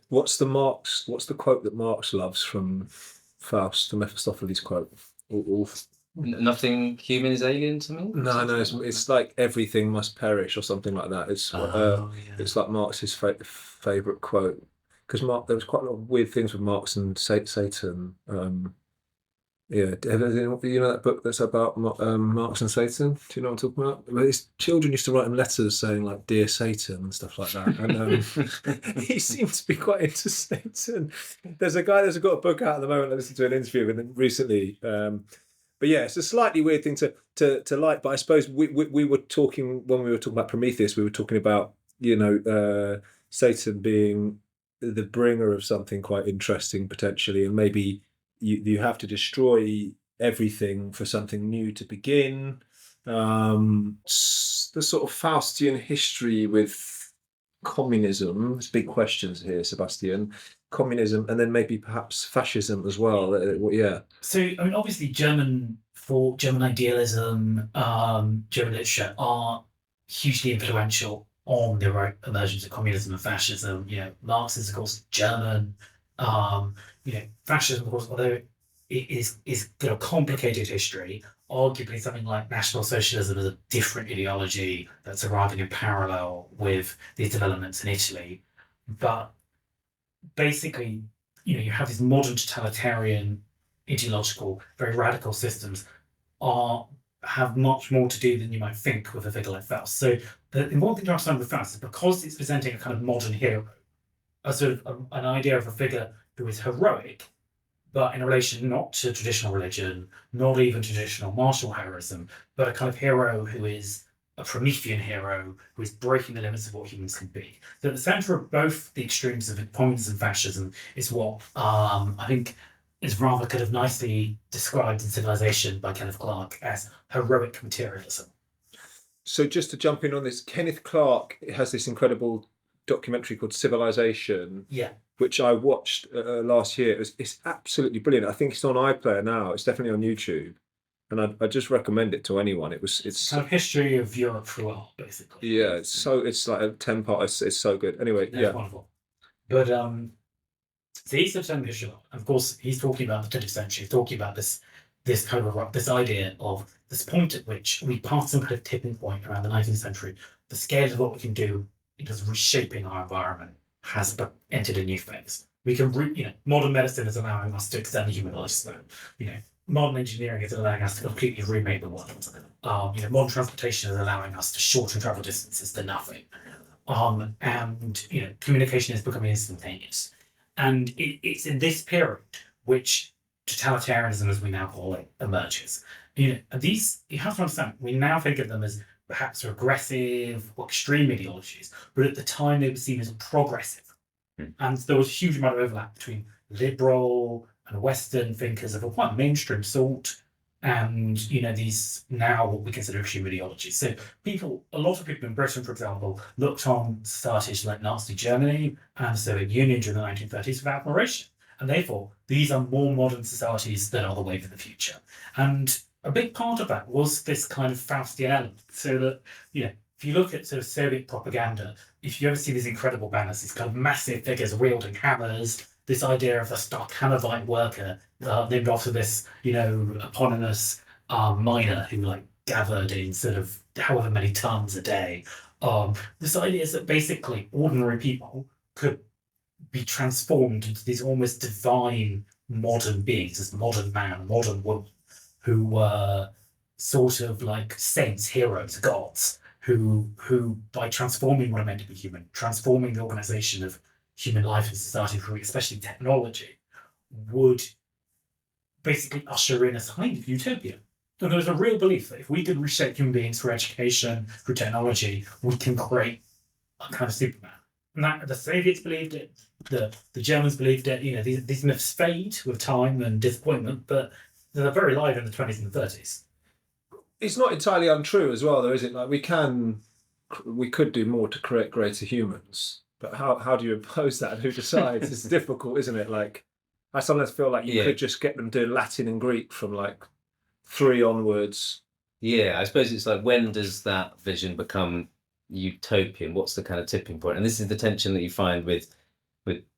What's the quote that Marx loves from Faust, the Mephistopheles quote? Nothing human is alien to me? No, it's like everything must perish or something like that. It's like Marx's favourite quote. Because there was quite a lot of weird things with Marx and Satan. You know that book that's about Marx and Satan? Do you know what I'm talking about? Well, his children used to write him letters saying like "Dear Satan" and stuff like that. And he seemed to be quite into Satan. There's got a book out at the moment. I listened to an interview with him recently. But yeah, it's a slightly weird thing to like. But I suppose we were talking when we were talking about Prometheus. We were talking about Satan being the bringer of something quite interesting potentially, and maybe. You have to destroy everything for something new to begin. The sort of Faustian history with communism. There's big questions here, Sebastian. Communism, and then maybe perhaps fascism as well. Yeah. So, obviously, German idealism, German literature are hugely influential on the emergence of communism and fascism. Marx is, of course, German. Fascism, of course, although it is got a complicated history, arguably something like National Socialism is a different ideology that's arriving in parallel with these developments in Italy. But basically, you have these modern totalitarian, ideological, very radical systems have much more to do than you might think with a figure like Faust. So the important thing to understand with Faust is because it's presenting a kind of modern hero, a sort of an idea of a figure who is heroic, but in relation not to traditional religion, not even traditional martial heroism, but a kind of hero who is a Promethean hero who is breaking the limits of what humans can be. So at the centre of both the extremes of communism and fascism is what I think is rather kind of nicely described in Civilization by Kenneth Clark as heroic materialism. So just to jump in on this, Kenneth Clark has this incredible documentary called Civilization, which I watched last year. It's absolutely brilliant. I think it's on iPlayer now. It's definitely on YouTube, and I just recommend it to anyone. It's kind of history of Europe throughout, basically. Yeah, it's like a 10-part. It's so good. Anyway, That's wonderful. But So he's the term Michelin. Of course, he's talking about the 20th century. He's talking about this kind of this idea of this point at which we pass some kind of tipping point around the 19th century. The scale of what we can do in terms of reshaping our environment has entered a new phase. We can, modern medicine is allowing us to extend the human lifespan. Modern engineering is allowing us to completely remake the world. Modern transportation is allowing us to shorten travel distances to nothing. And communication is becoming instantaneous. And it's in this period which totalitarianism, as we now call it, emerges. These, you have to understand, we now think of them as perhaps regressive or extreme ideologies, but at the time they were seen as progressive. And there was a huge amount of overlap between liberal and Western thinkers of a quite mainstream sort, and these now what we consider extreme ideologies. So a lot of people in Britain, for example, looked on societies like Nazi Germany and the Soviet Union during the 1930s with admiration, and therefore these are more modern societies that are the wave of the future. And a big part of that was this kind of Faustian element, so that if you look at sort of Soviet propaganda, if you ever see these incredible banners, these kind of massive figures wielding hammers, this idea of the Stakhanovite worker, named after this, eponymous miner who gathered in sort of however many tons a day. This idea is that basically ordinary people could be transformed into these almost divine modern beings, this modern man, modern woman, who were sort of like saints, heroes, gods, who by transforming what are meant to be human, transforming the organization of human life and society through especially technology, would basically usher in a kind of utopia. So there was a real belief that if we could reshape human beings through education, through technology, we can create a kind of Superman. And that the Soviets believed it, the Germans believed it. These myths fade with time and disappointment, but they're very alive in the 20s and the 30s. It's not entirely untrue as well, though, is it? Like we could do more to create greater humans, but how do you impose that? Who decides? It's difficult, isn't it? Like, I sometimes feel like you could just get them doing Latin and Greek from 3 onwards. Yeah, I suppose it's like, when does that vision become utopian? What's the kind of tipping point? And this is the tension that you find with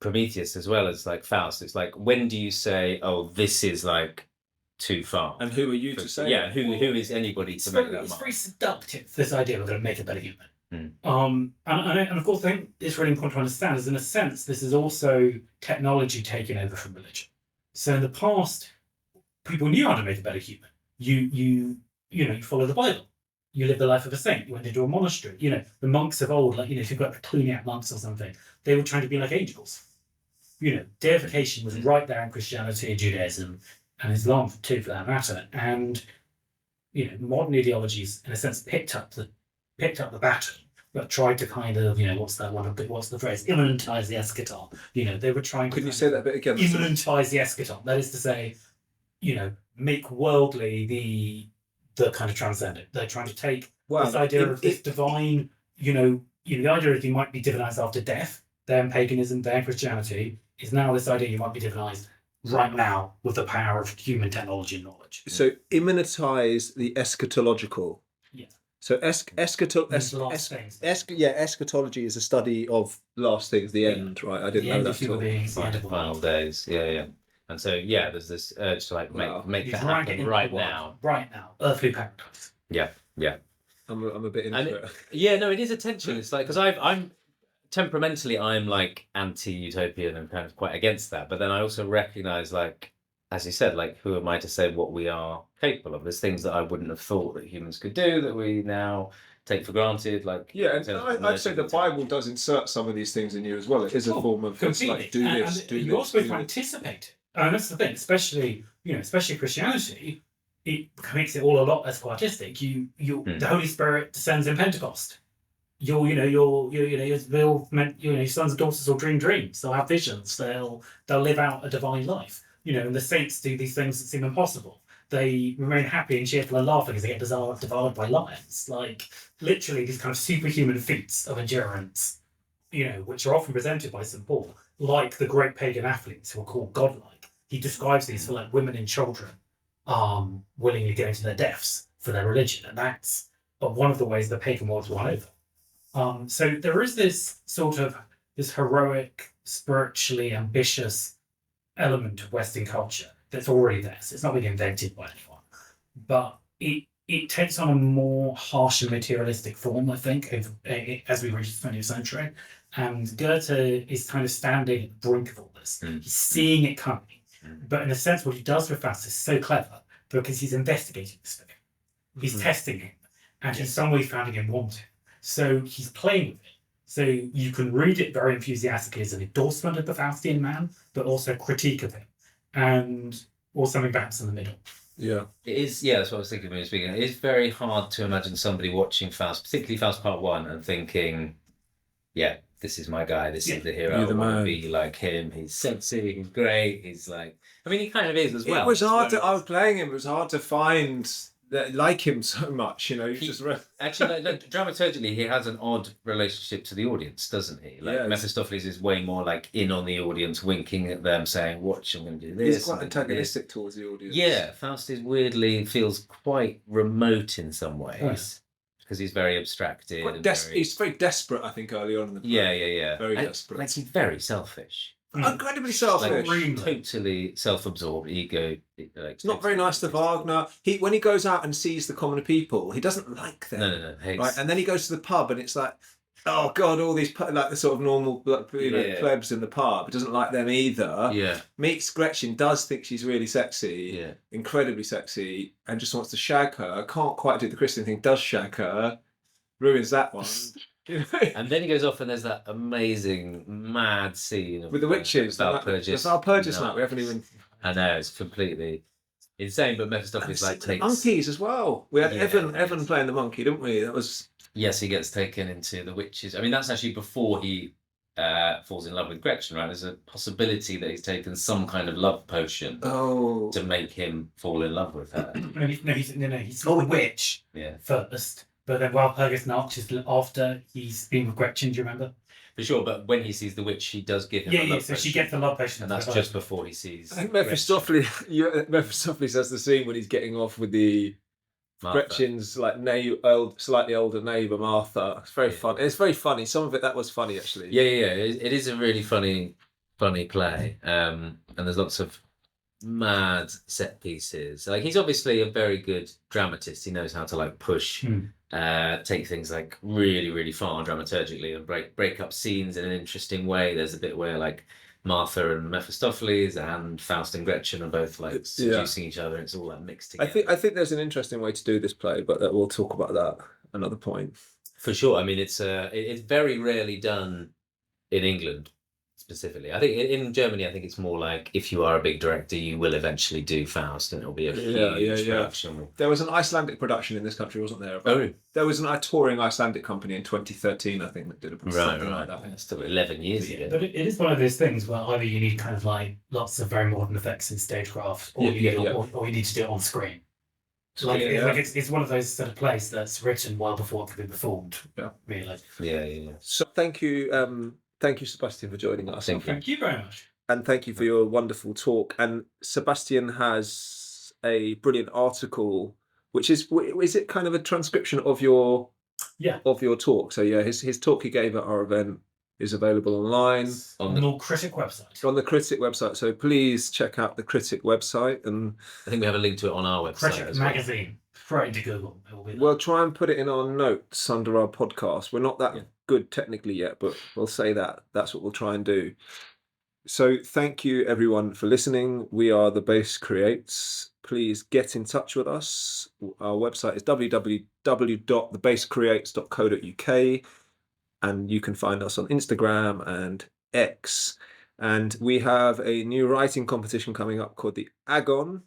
Prometheus as well as Faust. It's like, when do you say, oh, this is too far? And who are you to say? Yeah, who is anybody to make that mark? It's very seductive, this idea we're going to make a better human. And of course, I think it's really important to understand is, in a sense, this is also technology taking over from religion. So in the past, people knew how to make a better human. You follow the Bible. You live the life of a saint. You went into a monastery. The monks of old, if you've got Cluniac monks or something, they were trying to be like angels. Deification was right there in Christianity and Judaism and Islam too, for that matter. And modern ideologies, in a sense, picked up the baton, but tried to kind of, what's the phrase? Immanentize the eschaton. They were trying to. Could you say that a bit again? Immanentize the eschaton. That is to say, make worldly the kind of transcendent. They're trying to take this idea of this divine, the idea that you might be divinized after death, then paganism, then Christianity, is now this idea you might be divinized right now with the power of human technology and knowledge. So immanentize the eschatological. Yeah. So eschatology is a study of last things, the end, right? I didn't know that. The final days, yeah. And so there's this urge to make that happen right now. Right now, earthly paradise. Yeah. I'm a bit into it. Yeah, no, it is a tension. It's because I'm temperamentally anti-utopian and kind of quite against that, but then I also recognise, as you said, who am I to say what we are capable of? There's things that I wouldn't have thought that humans could do that we now take for granted. And I'd say the Bible does insert some of these things in you as well. It is a form of completely. Do this. You also have to anticipate it. And that's the thing, especially Christianity, it makes it all a lot less artistic. The Holy Spirit descends in Pentecost. Your sons and daughters will dream dreams. They'll have visions. They'll live out a divine life. And the saints do these things that seem impossible. They remain happy and cheerful and laughing as they get devoured by lions. Literally these kind of superhuman feats of endurance, which are often presented by St Paul, like the great pagan athletes who are called godlike. He describes these for women and children willingly going to their deaths for their religion. And that's one of the ways the pagan world's won over. So there is this sort of this heroic spiritually ambitious element of Western culture that's already there. So it's not being invented by anyone, but it takes on a more harsh and materialistic form, I think, as we reach the 20th century. And Goethe is kind of standing at the brink of all this. He's seeing it coming. But in a sense, what he does with Faust is so clever because he's investigating this thing. He's testing him, and in some ways finding him wanting. So he's playing with it. So you can read it very enthusiastically as an endorsement of the Faustian Man, but also a critique of him, or something perhaps in the middle. Yeah. It is, yeah, that's what I was thinking when you were speaking. It is very hard to imagine somebody watching Faust, particularly Faust Part 1, and thinking, yeah, this is my guy, this is the hero, I want to be like him, he's sexy, he's great, he's like... I mean, he kind of is as well. It was hard I was playing him, it was hard to find... like him so much, you know. Actually, like, dramaturgically, he has an odd relationship to the audience, doesn't he? Like Mephistopheles is way more like in on the audience, winking at them, saying, "Watch, I'm going to do this." He's quite antagonistic towards the audience. Yeah, Faust is weirdly feels quite remote in some ways because he's very abstracted. He's very desperate, I think, early on in the play. Yeah. Very desperate. Like he's very selfish. Incredibly selfish. Like, totally self-absorbed, ego. It's not very nice to Wagner. When he goes out and sees the common people, he doesn't like them. No. Right, and then he goes to the pub, and it's like, oh god, all these like the sort of normal plebs in the pub. He doesn't like them either. Yeah. Meets Gretchen, does think she's really sexy. Yeah. Incredibly sexy, and just wants to shag her. Can't quite do the Christian thing. Does shag her. Ruins that one. And then he goes off and there's that amazing mad scene with the witches, the Valpurgis night. We haven't even. I know, it's completely insane. But Mephistopheles takes monkeys as well. We had Evan playing the monkey, didn't we? That was he gets taken into the witches. I mean, that's actually before he falls in love with Gretchen, right? There's a possibility that he's taken some kind of love potion to make him fall in love with her. He's the witch first. But then Walpurgis Night is after he's been with Gretchen, do you remember? For sure, but when he sees the witch, he does give him a love potion. So she gets the love potion. And that's just before he sees... I think Mephistopheles has the scene when he's getting off with the Martha. Gretchen's like slightly older neighbour, Martha. It's very fun. It's very funny. Some of that was funny, actually. Yeah. It is a really funny play. And there's lots of mad set pieces. Like, he's obviously a very good dramatist. He knows how to like push... take things like really, really far dramaturgically and break up scenes in an interesting way. There's a bit where like Martha and Mephistopheles and Faust and Gretchen are both like seducing each other. And it's all like mixed together. I think there's an interesting way to do this play, but we'll talk about that another point. For sure. I mean, it's very rarely done in England specifically. I think in Germany, I think it's more like if you are a big director, you will eventually do Faust, and it'll be a huge production. There was an Icelandic production in this country, wasn't there? There was a touring Icelandic company in 2013, I think, that did something like that. That's still 11 years ago. But it is one of those things where either you need kind of like lots of very modern effects in stagecraft, or you need to do it on screen. It's one of those sort of plays that's written well before it can be performed. Yeah, really. Yeah. So thank you. Thank you, Sebastian, for joining us. Thank you very much. And thank you for your wonderful talk. And Sebastian has a brilliant article, which is it kind of a transcription of your talk? So his talk he gave at our event is available online on the Critic website. On the Critic website. So please check out the Critic website, and I think we have a link to it on our website. Critic magazine. Throw it into Google. We'll try and put it in our notes under our podcast. We're not that good technically yet, but we'll say that's what we'll try and do. So thank you everyone for listening. We are The Base Creates. Please get in touch with us. Our website is www.thebasecreates.co.uk, and you can find us on Instagram and X. And we have a new writing competition coming up called the Agon,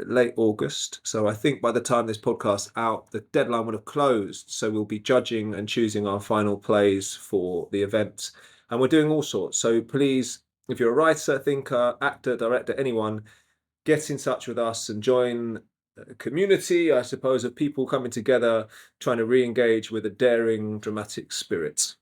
late August. So I think by the time this podcast's out, the deadline would have closed. So we'll be judging and choosing our final plays for the event. And we're doing all sorts. So please, if you're a writer, thinker, actor, director, anyone, get in touch with us and join a community, I suppose, of people coming together, trying to re-engage with a daring, dramatic spirit.